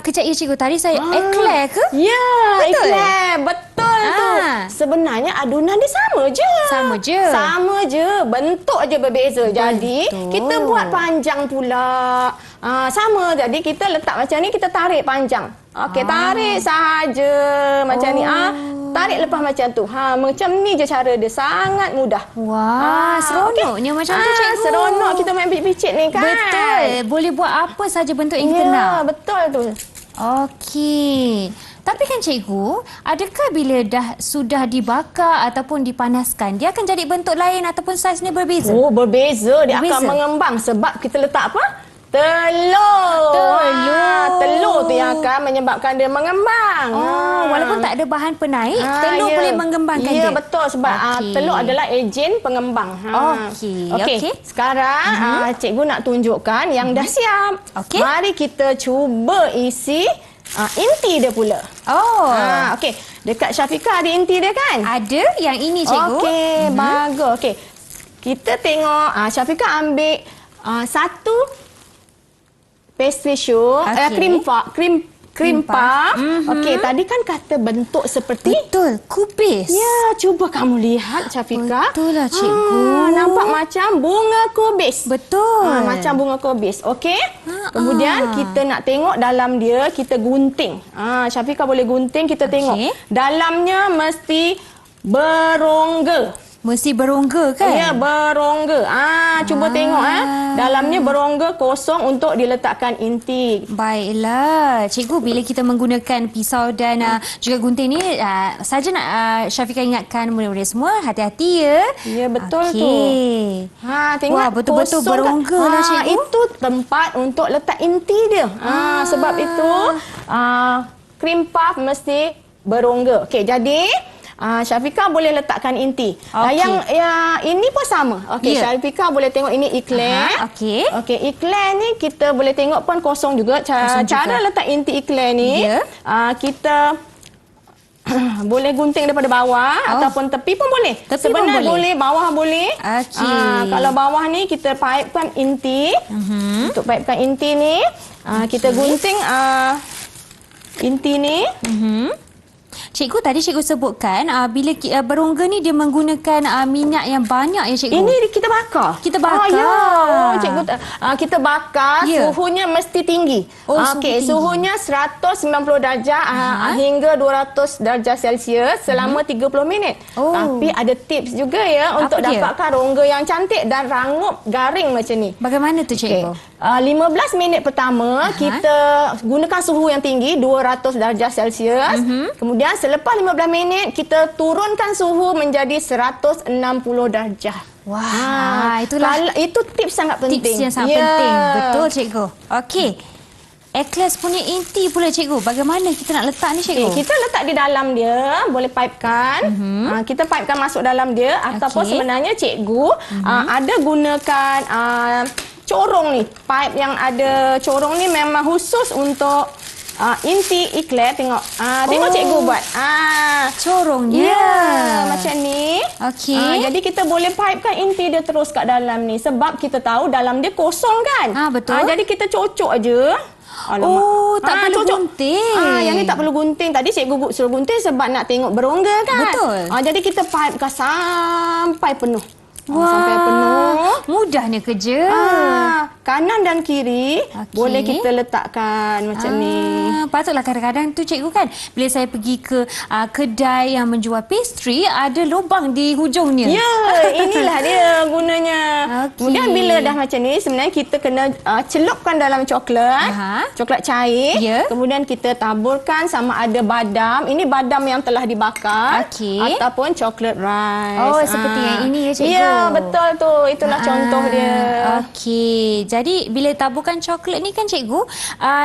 Kejap ya cikgu. Tadi saya eclair ke? Ya, Betul? eclair. Betul tu. Sebenarnya adunan dia sama je. Sama je. Sama je. Bentuk je berbeza. Jadi, Betul. kita buat panjang pula. Sama. Jadi, kita letak macam ni, kita tarik panjang. Okey, tarik sahaja. Macam ni. Tarik lepas macam tu. Macam ni je cara dia. Sangat mudah. Wah, seronoknya macam tu cikgu. Seronok kita main picit-picit ni kan. Betul. Boleh buat apa saja bentuk yang kita Ya, nak. betul tu. Okey. Tapi kan cikgu, adakah bila sudah dibakar ataupun dipanaskan, dia akan jadi bentuk lain ataupun saiznya berbeza? Oh, berbeza. Dia Berbeza. akan mengembang sebab kita letak apa? Telur. Telur tu yang akan menyebabkan dia mengembang. Walaupun tak ada bahan penaik, telur ya. boleh mengembangkan ya, dia. betul sebab Okey. telur adalah ejen pengembang. Okey, okey. Sekarang cikgu nak tunjukkan yang dah siap. Okey. Mari kita cuba isi inti dia pula. Okey. Dekat Syafiqah ada inti dia kan? Ada yang ini cikgu. Okey, bagus. Okey. Kita tengok Syafiqah ambil satu pastry show, Okey. cream puff. Okey, tadi kan kata bentuk seperti Betul, kubis. ya, cuba kamu lihat Syafiqah. Betul lah, cikgu. Nampak macam bunga kubis. Betul. Macam bunga kubis. Okey. Kemudian kita nak tengok dalam dia, kita gunting. Syafiqah boleh gunting, kita tengok. Dalamnya mesti berongga. Mesti berongga kan? Ya, berongga. Cuba tengok dalamnya berongga kosong untuk diletakkan inti. Baiklah. Cikgu, bila kita menggunakan pisau dan juga gunting ni, saja nak Syafiqah ingatkan murid-murid semua, hati-hati ya. Ya, betul tu. Okey. Tengok Wah, betul-betul kosong berongga lah, cikgu. Itu tempat untuk letak inti dia. Sebab itu cream puff mesti berongga. Okey, jadi Syafiqah boleh letakkan inti. Okey. Yang ini pun sama. Okey, Ya. Syafiqah boleh tengok ini iklan. Okey. Okey, iklan ni kita boleh tengok pun kosong juga. Kosong juga. Cara letak inti iklan ni, Ya. Kita boleh gunting daripada bawah ataupun tepi pun boleh. Tepi pun Sebenarnya boleh. boleh, bawah boleh. Okey. Kalau bawah ni kita paipkan inti. Untuk paipkan inti ni, kita gunting inti ni. Cikgu tadi cikgu sebutkan bila berongga ni dia menggunakan minyak yang banyak ya cikgu. Ini kita bakar. Kita bakar. Ya. Cikgu kita bakar, Ya. suhunya mesti tinggi. Oh, suhu Okey, tinggi. suhunya 190 darjah hingga 200 darjah Celsius selama 30 minit. Oh. Tapi ada tips juga ya untuk Apa dia? dapatkan rongga yang cantik dan rangup garing macam ni. Bagaimana tu cikgu? 15 minit pertama kita gunakan suhu yang tinggi 200 darjah Celsius. Kemudian selepas 15 minit kita turunkan suhu menjadi 160 darjah. Wah, itulah itu tips sangat penting. tips yang sangat penting. Betul cikgu. Okey. Ikhlas punya inti pula cikgu. Bagaimana kita nak letak ni cikgu? Kita letak di dalam dia, boleh pipekan. Kita pipekan masuk dalam dia ataupun sebenarnya cikgu ada gunakan corong ni. Pipe yang ada corong ni memang khusus untuk inti iklan. Tengok. Tengok cikgu buat. Corongnya. Ya, macam ni. Okey. Jadi kita boleh pipekan inti dia terus kat dalam ni sebab kita tahu dalam dia kosong kan. Betul. Jadi kita cocok aje. Oh, tak perlu gunting. Yang ni tak perlu gunting. Tadi cikgu suruh gunting sebab nak tengok berongga kan. Betul. Jadi kita pipekan sampai penuh. Wah, Sampai penuh. mudahnya kerja. Kanan dan kiri boleh kita letakkan macam ni. Patutlah kadang-kadang tu cikgu kan, bila saya pergi ke kedai yang menjual pastry, ada lubang di hujungnya. Ya, inilah dia gunanya. Okey. Kemudian bila dah macam ni, sebenarnya kita kena celupkan dalam coklat. Coklat cair. Ya. Kemudian kita taburkan sama ada badam. Ini badam yang telah dibakar. Okey. Ataupun coklat rice. Oh, seperti yang ini ya cikgu. Ya, betul tu. Itulah contoh dia. Okey. Jadi bila taburkan coklat ni kan cikgu,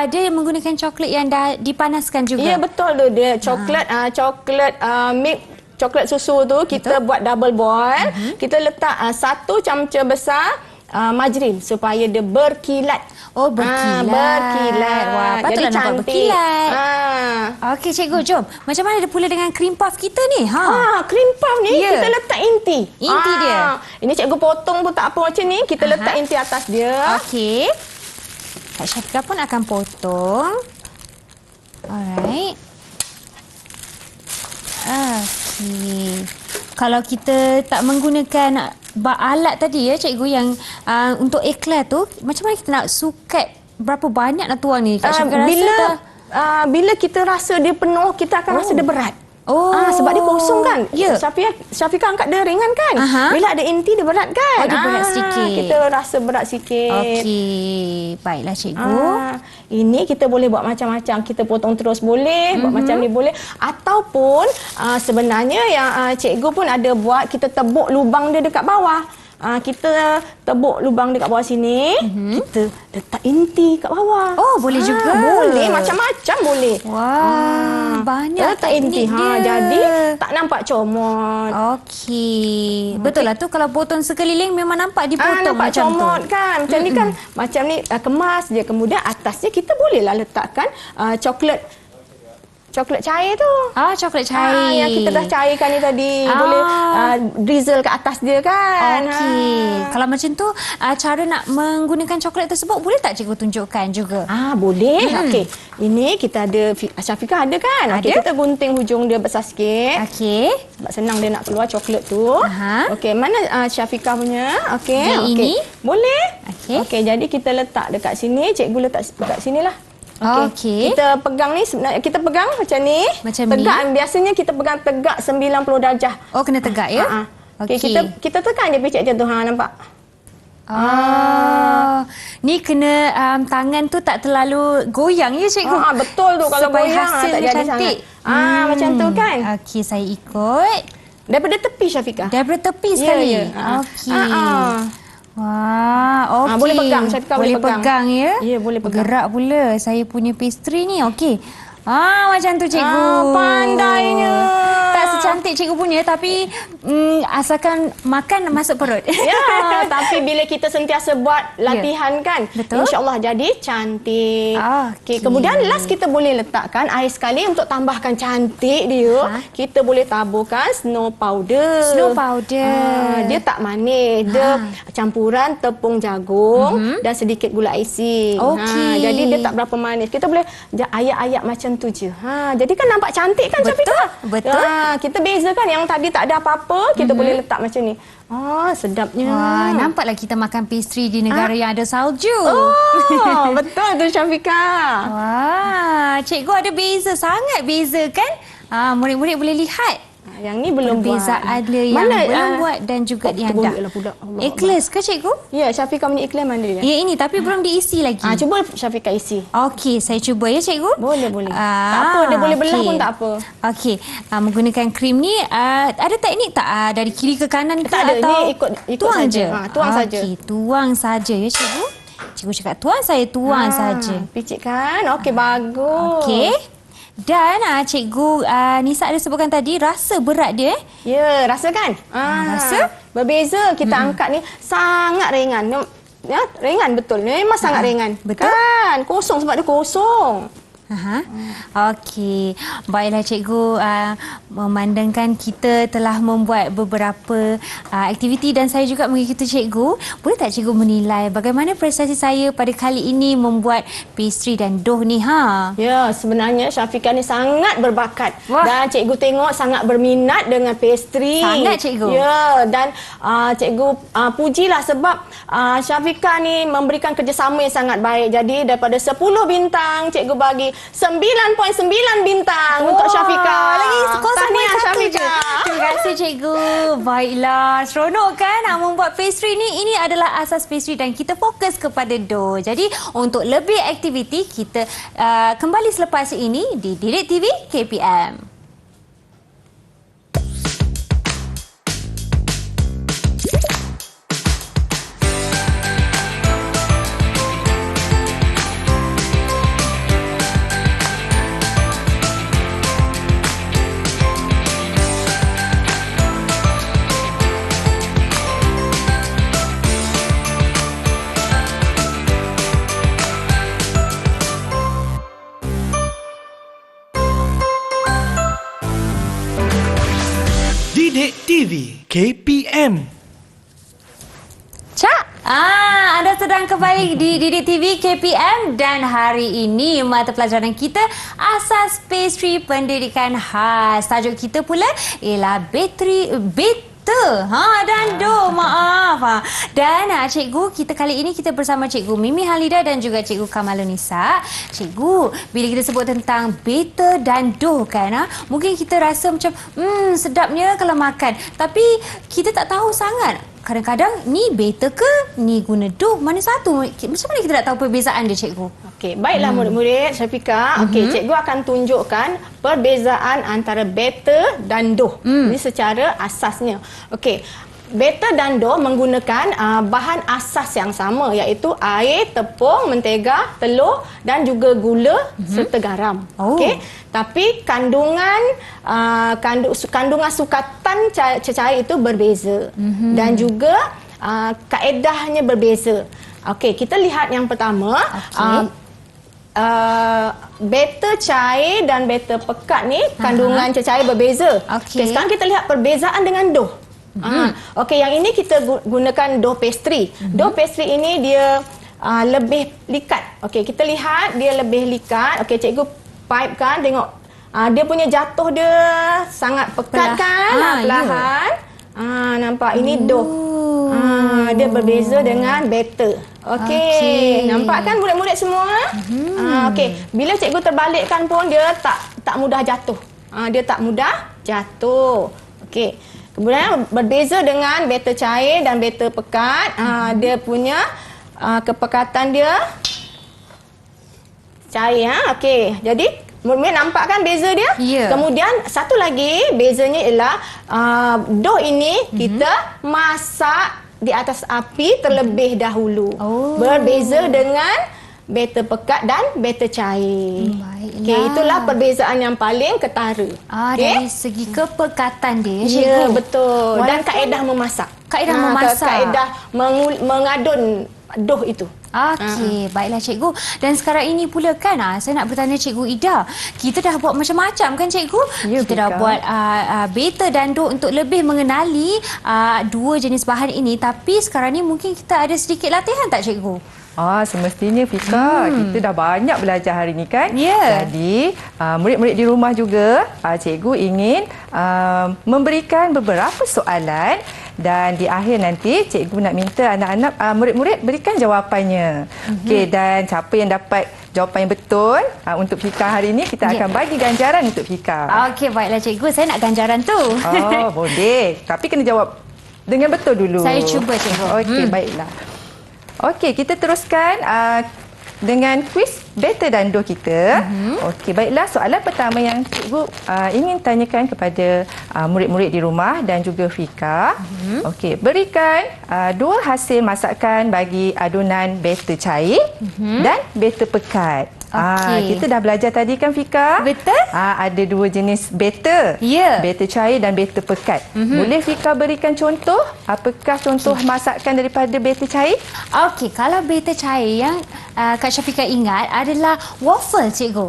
dia menggunakan coklat yang dah dipanaskan juga. Ya, betul tu dia. Coklat milk coklat susu tu kita buat double boil. Kita letak 1 camca besar margarin supaya dia berkilat. Oh, berkilat. Berkilat. Wah, patutlah jadi nampak cantik. berkilat. Okey cikgu, jom. Macam mana dia pula dengan cream puff kita ni? Cream puff ni Ya. kita letak inti. Inti dia. Ini cikgu potong pun tak apa macam ni. Kita letak inti atas dia. Okey. Kak Syafiqah pun akan potong. Alright. Okey. Kalau kita tak menggunakan alat tadi ya cikgu yang untuk iklan tu, macam mana kita nak sukat berapa banyak nak tuang ni? Kak Syafiqah rasa bila kita rasa dia penuh, kita akan rasa dia berat. Sebab dia kosong kan. Ya. Syafiqah angkat dia ringan kan. Bila ada inti dia berat kan. Dia berat sikit. Kita rasa berat sikit. Okey. Baiklah cikgu. Ini kita boleh buat macam-macam. Kita potong terus boleh, buat macam ni boleh. Ataupun sebenarnya yang cikgu pun ada buat, kita tebuk lubang dia dekat bawah. Kita tebuk lubang dekat bawah sini. Kita letak inti kat bawah. Oh, boleh juga. Boleh, macam-macam boleh. Wah, banyak letak inti. teknik dia. Jadi tak nampak comot. Okey. Betul lah tu, kalau potong sekeliling memang nampak dipotong nampak macam comot tu. kan. Macam ni kan. Macam ni kemas je. Kemudian atasnya kita bolehlah letakkan coklat cair tu. Coklat cair. Yang kita dah cairkan ni tadi. Boleh drizzle ke atas dia kan. Okey. Kalau macam tu, cara nak menggunakan coklat tersebut boleh tak cikgu tunjukkan juga? Boleh. Okey. Ini kita ada, Syafiqah ada kan? Okey, kita gunting hujung dia besar sikit. Okey. Sebab senang dia nak keluar coklat tu. Okey, mana Syafiqah punya? Okey. Yang ini? Boleh. Okey. Jadi kita letak dekat sini. Cikgu letak dekat sinilah. Okey. Kita pegang ni, sebenarnya kita pegang macam ni. Macam tegak, ni. Biasanya kita pegang tegak 90 darjah. Oh, kena tegak ya? Okey, kita tekan dia picit macam tu. Nampak? Ni kena tangan tu tak terlalu goyang ya cikgu? Betul tu. Kalau supaya goyang hasilnya tak jadi cantik. sangat. Macam tu kan? Okey, saya ikut. Daripada tepi, Syafiqah. Daripada tepi sekali? Ya. Okey. Wah, okey. Boleh pegang, Syafiqah boleh pegang. pegang ya? Ya, boleh pegang. Bergerak pula saya punya pastry ni. Okey. Macam tu cikgu. Pandainya. Tak secantik cikgu punya tapi asalkan makan masuk perut. Ya, tapi bila kita sentiasa buat latihan kan, Betul. insya-Allah jadi cantik. Okey. Kemudian last kita boleh letakkan air sekali untuk tambahkan cantik dia. Kita boleh taburkan snow powder. Snow powder. Dia tak manis. Dia campuran tepung jagung dan sedikit gula icing. Okey. Jadi dia tak berapa manis. Kita boleh ayak-ayak macam tu je. Jadi kan nampak cantik kan, Betul, Syafiqah? betul. Kita bezakan yang tadi tak ada apa-apa, kita boleh letak macam ni. Sedapnya. Wah, nampaklah kita makan pastry di negara yang ada salju. Betul tu Syafiqah. Wah, cikgu ada beza, sangat beza kan? Murid-murid boleh lihat. Yang ni belum Perbezaan buat. dia yang Mana, belum buat dan juga yang dah. Ikhlas ke cikgu? Ya, Syafiqah punya iklan mana dia? Ya, ini tapi belum diisi lagi. Cuba Syafiqah isi. Okey, saya cuba ya cikgu. Boleh. Tak apa, dia boleh belah pun tak apa. Okey, menggunakan krim ni ada teknik tak dari kiri ke kanan ke Tak ada, atau ni ikut tuang saja. je? Tuang saja. Okey, tuang saja ya cikgu. Cikgu cakap tuang, saya tuang saja. Picit kan? Okey, bagus. Okey. Dan cikgu Nisa ada sebutkan tadi rasa berat dia. Ya, rasa kan? Rasa? Berbeza. Kita angkat ni sangat ringan. Ya, ringan betul. Memang sangat ringan. Betul. Kan? Kosong sebab dia kosong. Okey. Baiklah cikgu, memandangkan kita telah membuat beberapa aktiviti dan saya juga mengikuti cikgu, boleh tak cikgu menilai bagaimana prestasi saya pada kali ini membuat pastry dan dough ni? Ya, sebenarnya Syafiqah ni sangat berbakat. Wah. Dan cikgu tengok sangat berminat dengan pastry. Sangat, cikgu. Ya, dan cikgu pujilah sebab Syafiqah ni memberikan kerjasama yang sangat baik. Jadi daripada 10 bintang, cikgu bagi 9.9 bintang untuk Syafiqah. Lagi Tahniah 0.1 je. Syafiqah. Terima kasih cikgu. Baiklah, seronok kan membuat pastry ni. Ini adalah asas pastry dan kita fokus kepada dough. Jadi untuk lebih aktiviti kita kembali selepas ini di Didik TV KPM. Didik TV KPM. Cak, anda sedang kembali di Didik TV KPM dan hari ini mata pelajaran kita asas pastry pendidikan khas. Tajuk kita pula ialah dan dough, maaf. Dan cikgu, kita kali ini kita bersama cikgu Mimi Halida dan juga cikgu Kamalunisa. Cikgu, bila kita sebut tentang batter dan dough kan, mungkin kita rasa macam sedapnya kalau makan. Tapi kita tak tahu sangat. Kadang-kadang ni batter ke ni guna dough, mana satu? Macam mana kita nak tahu perbezaan dia cikgu? Okey, baiklah murid-murid Syafiqah. Okey, cikgu akan tunjukkan perbezaan antara batter dan dough. Ini secara asasnya. Okey, batter dan dough menggunakan bahan asas yang sama iaitu air, tepung, mentega, telur dan juga gula serta garam. Okey, tapi kandungan sukatan cecair itu berbeza dan juga kaedahnya berbeza. Okey, kita lihat yang pertama. Batter cair dan batter pekat ni kandungan cecair berbeza. Okey. Sekarang kita lihat perbezaan dengan dough. Okey, yang ini kita gunakan dough pastry. Dough pastry ini dia lebih likat. Okey, kita lihat dia lebih likat. Okey, cikgu pipe kan, tengok. Dia punya jatuh dia sangat pekat kan, perlahan. Nampak ini dough. Dia berbeza dengan batter. Okey, nampak kan murid-murid semua? Okey, bila cikgu terbalikkan pun dia tak mudah jatuh. Dia tak mudah jatuh. Okey. Kemudian berbeza dengan batter cair dan batter pekat. Dia punya kepekatan dia cair. Okey. Jadi murid-murid nampak kan beza dia? Ya. Kemudian satu lagi bezanya ialah dough ini kita masak di atas api terlebih dahulu. Berbeza dengan batter pekat dan batter cair. Baiklah. Okey, itulah perbezaan yang paling ketara. Dari segi kepekatan dia, cikgu. Ya, betul. Dan Walaupun- kaedah memasak. Kaedah memasak. Kaedah mengadun doh itu. Okey, baiklah cikgu. Dan sekarang ini pula kan, saya nak bertanya Cikgu Ida. Kita dah buat macam-macam kan cikgu? Ya, Kita dah Fika. buat batter dan dough untuk lebih mengenali dua jenis bahan ini. Tapi sekarang ni mungkin kita ada sedikit latihan tak cikgu? Semestinya Fika, kita dah banyak belajar hari ni kan? Ya. Jadi, murid-murid di rumah juga, cikgu ingin memberikan beberapa soalan dan di akhir nanti cikgu nak minta anak-anak murid-murid berikan jawapannya. Okey, dan siapa yang dapat jawapan yang betul untuk Fika hari ini, kita akan bagi ganjaran untuk Fika. Okey, baiklah cikgu. Saya nak ganjaran tu. Boleh. Tapi kena jawab dengan betul dulu. Saya cuba, cikgu. Okey, baiklah. Okey, kita teruskan dengan kuis batter dan dough kita. Okey, baiklah. Soalan pertama yang cikgu ingin tanyakan kepada murid-murid di rumah dan juga Fika. Okey, berikan dua hasil masakan bagi adunan batter cair dan batter pekat. Okey. Kita dah belajar tadi kan Fika? Betul. Ada dua jenis batter. Ya. Batter cair dan batter pekat. Boleh Fika berikan contoh? Apakah contoh masakan daripada batter cair? Okey, kalau batter cair yang Kak Syafiqah ingat adalah waffle cikgu.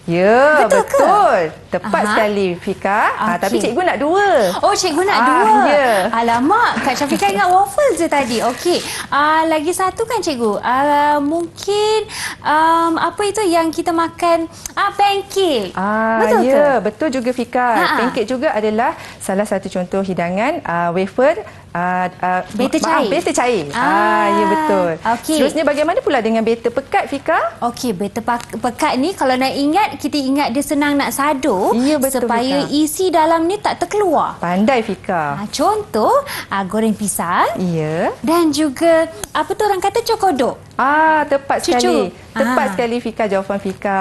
Ya, Betul ke? betul. Tepat sekali Fika. Tapi Okey. cikgu nak dua. Oh, cikgu nak dua. ya. Alamak, Kak Syafiqah ingat waffle je tadi. Okey. Lagi satu kan cikgu? Mungkin apa itu yang kita makan? Pancake. Betul ke? Ya, betul juga Fika. Pancake juga adalah salah satu contoh hidangan wafer Batter cair. Batter cair. Ya betul. Okey. Seterusnya bagaimana pula dengan batter pekat Fika? Okey, batter pekat ni kalau nak ingat, kita ingat dia senang nak sado Ya, betul, supaya Fika. isi dalam ni tak terkeluar. Pandai Fika. Contoh, goreng pisang Ya. dan juga apa tu orang kata cokodok. Tepat Cucu. sekali. Tepat sekali Fika, jawapan Fika.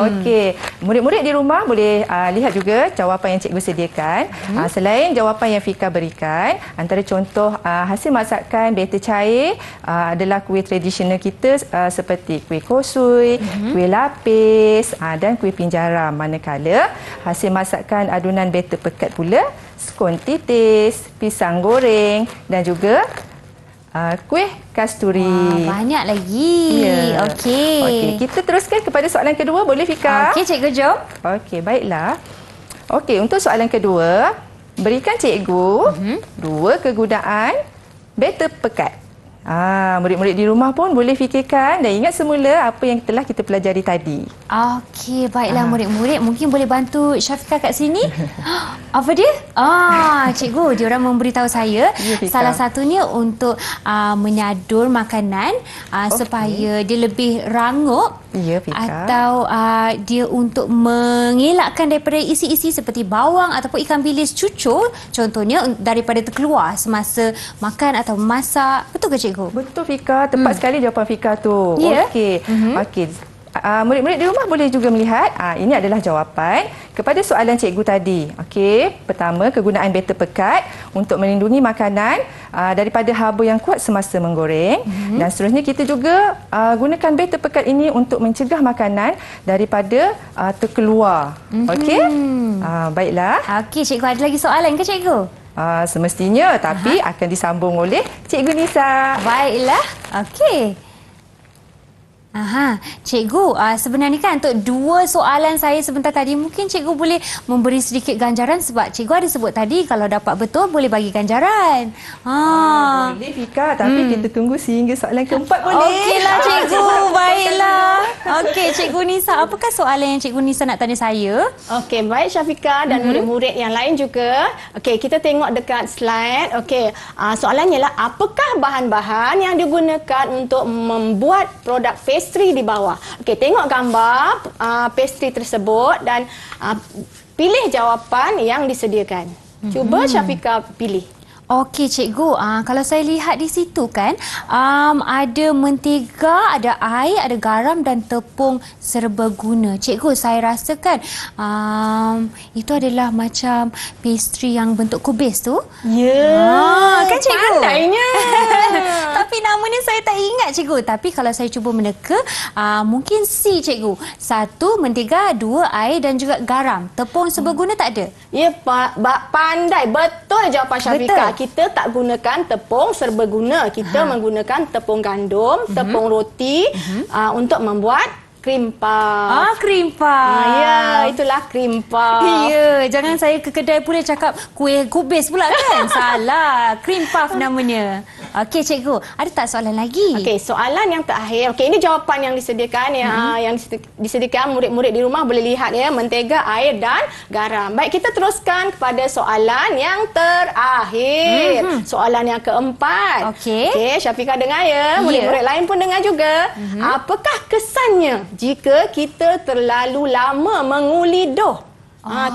Okey. Murid-murid di rumah boleh lihat juga jawapan yang cikgu sediakan. Selain jawapan yang Fika berikan, antara contoh hasil masakan batter cair adalah kuih tradisional kita seperti kuih kosui, kuih lapis dan kuih pinjaram. Manakala hasil masakan adunan batter pekat pula skon titis, pisang goreng dan juga kuih kasturi. Banyak lagi. Ya. Okey. Kita teruskan kepada soalan kedua. Boleh Fika? Okey, cikgu jom. Okey, baiklah. Okey, untuk soalan kedua, berikan cikgu dua kegunaan batter pekat. Murid-murid di rumah pun boleh fikirkan dan ingat semula apa yang telah kita pelajari tadi. Okey, baiklah murid-murid. Mungkin boleh bantu Syafiqah kat sini. Apa dia? Cikgu, dia orang memberitahu saya Fika. salah satunya untuk menyadur makanan supaya dia lebih rangup. Ya, Fika. Atau dia untuk mengelakkan daripada isi-isi seperti bawang ataupun ikan bilis cucur, contohnya daripada terkeluar semasa makan atau masak. Betul ke cikgu? Betul Fika, tepat sekali jawapan Fika tu. Ya. Okey. Okey. Murid-murid di rumah boleh juga melihat ini adalah jawapan kepada soalan cikgu tadi. Okey, pertama kegunaan batter pekat untuk melindungi makanan daripada haba yang kuat semasa menggoreng dan seterusnya kita juga gunakan batter pekat ini untuk mencegah makanan daripada terkeluar. Okey? Baiklah. Okey, cikgu ada lagi soalan ke cikgu? Semestinya tapi akan disambung oleh Cikgu Nisa. Baiklah. Okey. Cikgu, sebenarnya kan untuk dua soalan saya sebentar tadi, mungkin cikgu boleh memberi sedikit ganjaran sebab cikgu ada sebut tadi kalau dapat betul boleh bagi ganjaran. Boleh Fika, tapi kita tunggu sehingga soalan keempat boleh. Okeylah cikgu, baiklah. Okey, Cikgu Nisa, apakah soalan yang Cikgu Nisa nak tanya saya? Okey, baik Syafiqah dan murid-murid yang lain juga. Okey, kita tengok dekat slide. Okey, soalannya ialah apakah bahan-bahan yang digunakan untuk membuat produk pastry di bawah? Okey, tengok gambar pastry tersebut dan pilih jawapan yang disediakan. Cuba Syafiqah pilih. Okey cikgu, kalau saya lihat di situ kan, ada mentega, ada air, ada garam dan tepung serbaguna. Cikgu, saya rasakan itu adalah macam pastry yang bentuk kubis tu. Ya, Kan cikgu? pandainya. Tapi namanya saya tak ingat cikgu. Tapi kalau saya cuba meneka, mungkin C cikgu. 1 mentega, 2 air dan juga garam. Tepung seberguna tak ada? Ya, pandai. Betul jawapan Syafiqah. Betul. Kita tak gunakan tepung serbaguna. Kita menggunakan tepung gandum, tepung roti untuk membuat krim puff. Krim puff. Ya, itulah krim puff. Ya, jangan saya ke kedai pula cakap kuih kubis pula kan? Salah. Krim puff namanya. Okey cikgu, ada tak soalan lagi? Okey, soalan yang terakhir. Okey, ini jawapan yang disediakan yang disediakan murid-murid di rumah boleh lihat ya, mentega, air dan garam. Baik, kita teruskan kepada soalan yang terakhir. Soalan yang keempat. Okey. Okey, Syafiqah dengar ya. Murid-murid lain pun dengar juga. Apakah kesannya jika kita terlalu lama menguli doh?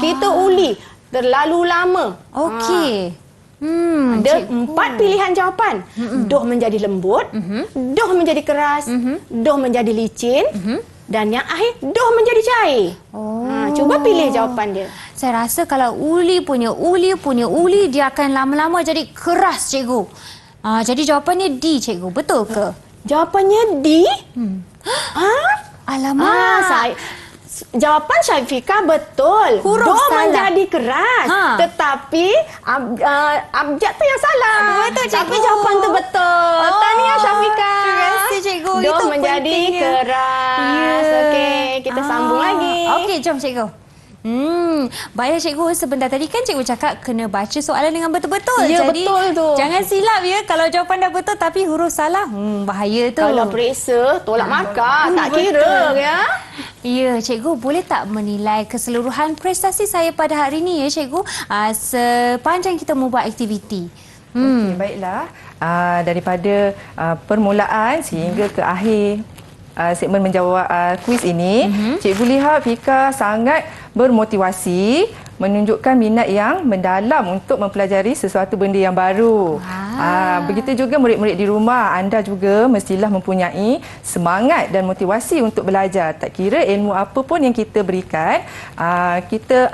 Kita uli terlalu lama. Okey. Ada 4 pilihan jawapan. Doh menjadi lembut, doh menjadi keras, doh menjadi licin, dan yang akhir doh menjadi cair. Cuba pilih jawapan dia. Saya rasa kalau uli punya uli, dia akan lama-lama jadi keras cikgu. Jadi jawapannya D cikgu, betul ke? Jawapannya D? Alamak. Jawapan Syafiqah betul. Huruf doh salah. menjadi keras. Tetapi abjad tu yang salah. Betul, cikgu. Tapi jawapan tu betul. Tahniah Syafiqah. Terima kasih cikgu. Doh Itu menjadi pentingnya. keras. Okey, kita sambung lagi. Okey, jom cikgu. Baiklah cikgu, sebentar tadi kan cikgu cakap kena baca soalan dengan betul-betul. Ya, Jadi, betul tu. jangan silap ya. Kalau jawapan dah betul tapi huruf salah, bahaya tu. Kalau periksa, tolak markah. Tak kira ya. Ya, cikgu boleh tak menilai keseluruhan prestasi saya pada hari ini ya cikgu, sepanjang kita membuat aktiviti. Okey, baiklah. Daripada permulaan sehingga ke akhir segmen menjawab kuis ini, cikgu lihat Fika sangat bermotivasi, menunjukkan minat yang mendalam untuk mempelajari sesuatu benda yang baru. Begitu juga murid-murid di rumah, anda juga mestilah mempunyai semangat dan motivasi untuk belajar. Tak kira ilmu apa pun yang kita berikan,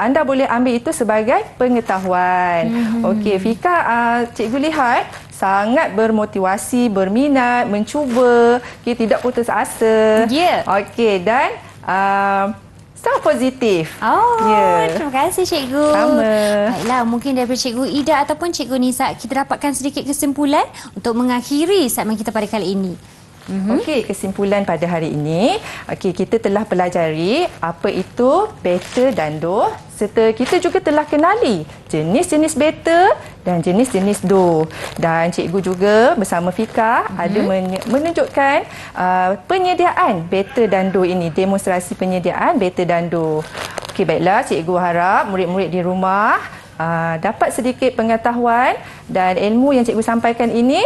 anda boleh ambil itu sebagai pengetahuan. Okey, Fika, cikgu lihat sangat bermotivasi, berminat, mencuba, tidak putus asa. Ya. Okey, dan sangat positif. Terima kasih cikgu. Sama. Baiklah, mungkin daripada cikgu Ida ataupun cikgu Nisa, kita dapatkan sedikit kesimpulan untuk mengakhiri segmen kita pada kali ini. Okey, kesimpulan pada hari ini, kita telah pelajari apa itu beta dan do, serta kita juga telah kenali jenis-jenis beta dan jenis-jenis do. Dan cikgu juga bersama Fika ada menunjukkan penyediaan beta dan do ini, demonstrasi penyediaan beta dan do. Okey, baiklah, cikgu harap murid-murid di rumah dapat sedikit pengetahuan dan ilmu yang cikgu sampaikan ini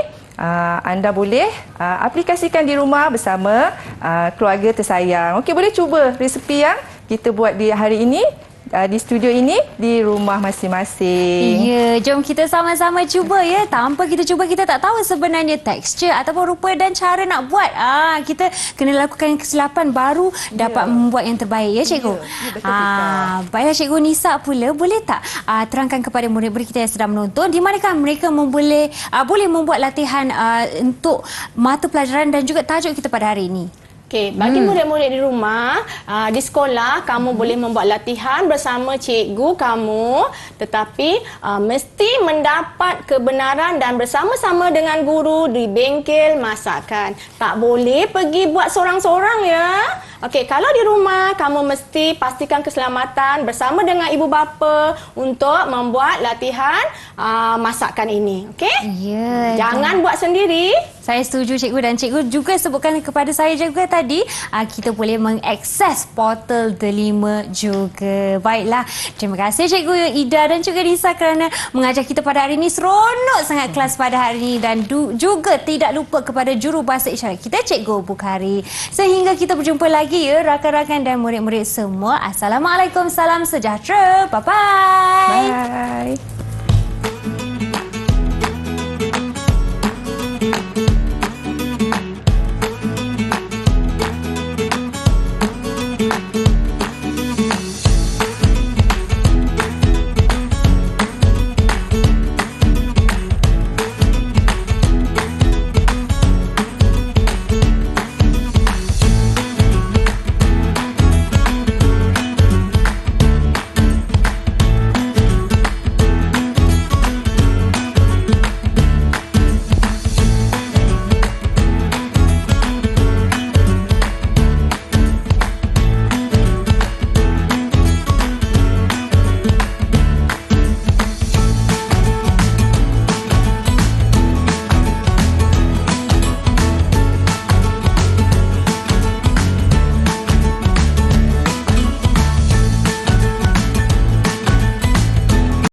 anda boleh aplikasikan di rumah bersama keluarga tersayang. Okey, boleh cuba resepi yang kita buat di hari ini di studio ini di rumah masing-masing. Ya, jom kita sama-sama cuba ya. Tanpa kita cuba, kita tak tahu sebenarnya tekstur ataupun rupa dan cara nak buat. Kita kena lakukan kesilapan baru dapat membuat yang terbaik ya cikgu. Baiklah cikgu Nisa pula, boleh tak terangkan kepada murid-murid kita yang sedang menonton di manakah mereka boleh membuat latihan untuk mata pelajaran dan juga tajuk kita pada hari ini? Okey, bagi murid-murid di rumah, di sekolah kamu boleh membuat latihan bersama cikgu kamu, tetapi mesti mendapat kebenaran dan bersama-sama dengan guru di bengkel masakan. Tak boleh pergi buat sorang-sorang ya. Okey, kalau di rumah kamu mesti pastikan keselamatan bersama dengan ibu bapa untuk membuat latihan masakan ini. Okey? Ya. Jangan buat sendiri. Saya setuju cikgu, dan cikgu juga sebutkan kepada saya juga tadi kita boleh mengakses portal Delima juga. Baiklah, terima kasih cikgu Ida dan juga Nisa kerana mengajar kita pada hari ini. Seronok sangat kelas pada hari ini, dan juga tidak lupa kepada juru bahasa isyarat kita Cikgu Bukhari. Sehingga kita berjumpa lagi ya rakan-rakan dan murid-murid semua. Assalamualaikum, salam sejahtera. Bye-bye. Bye.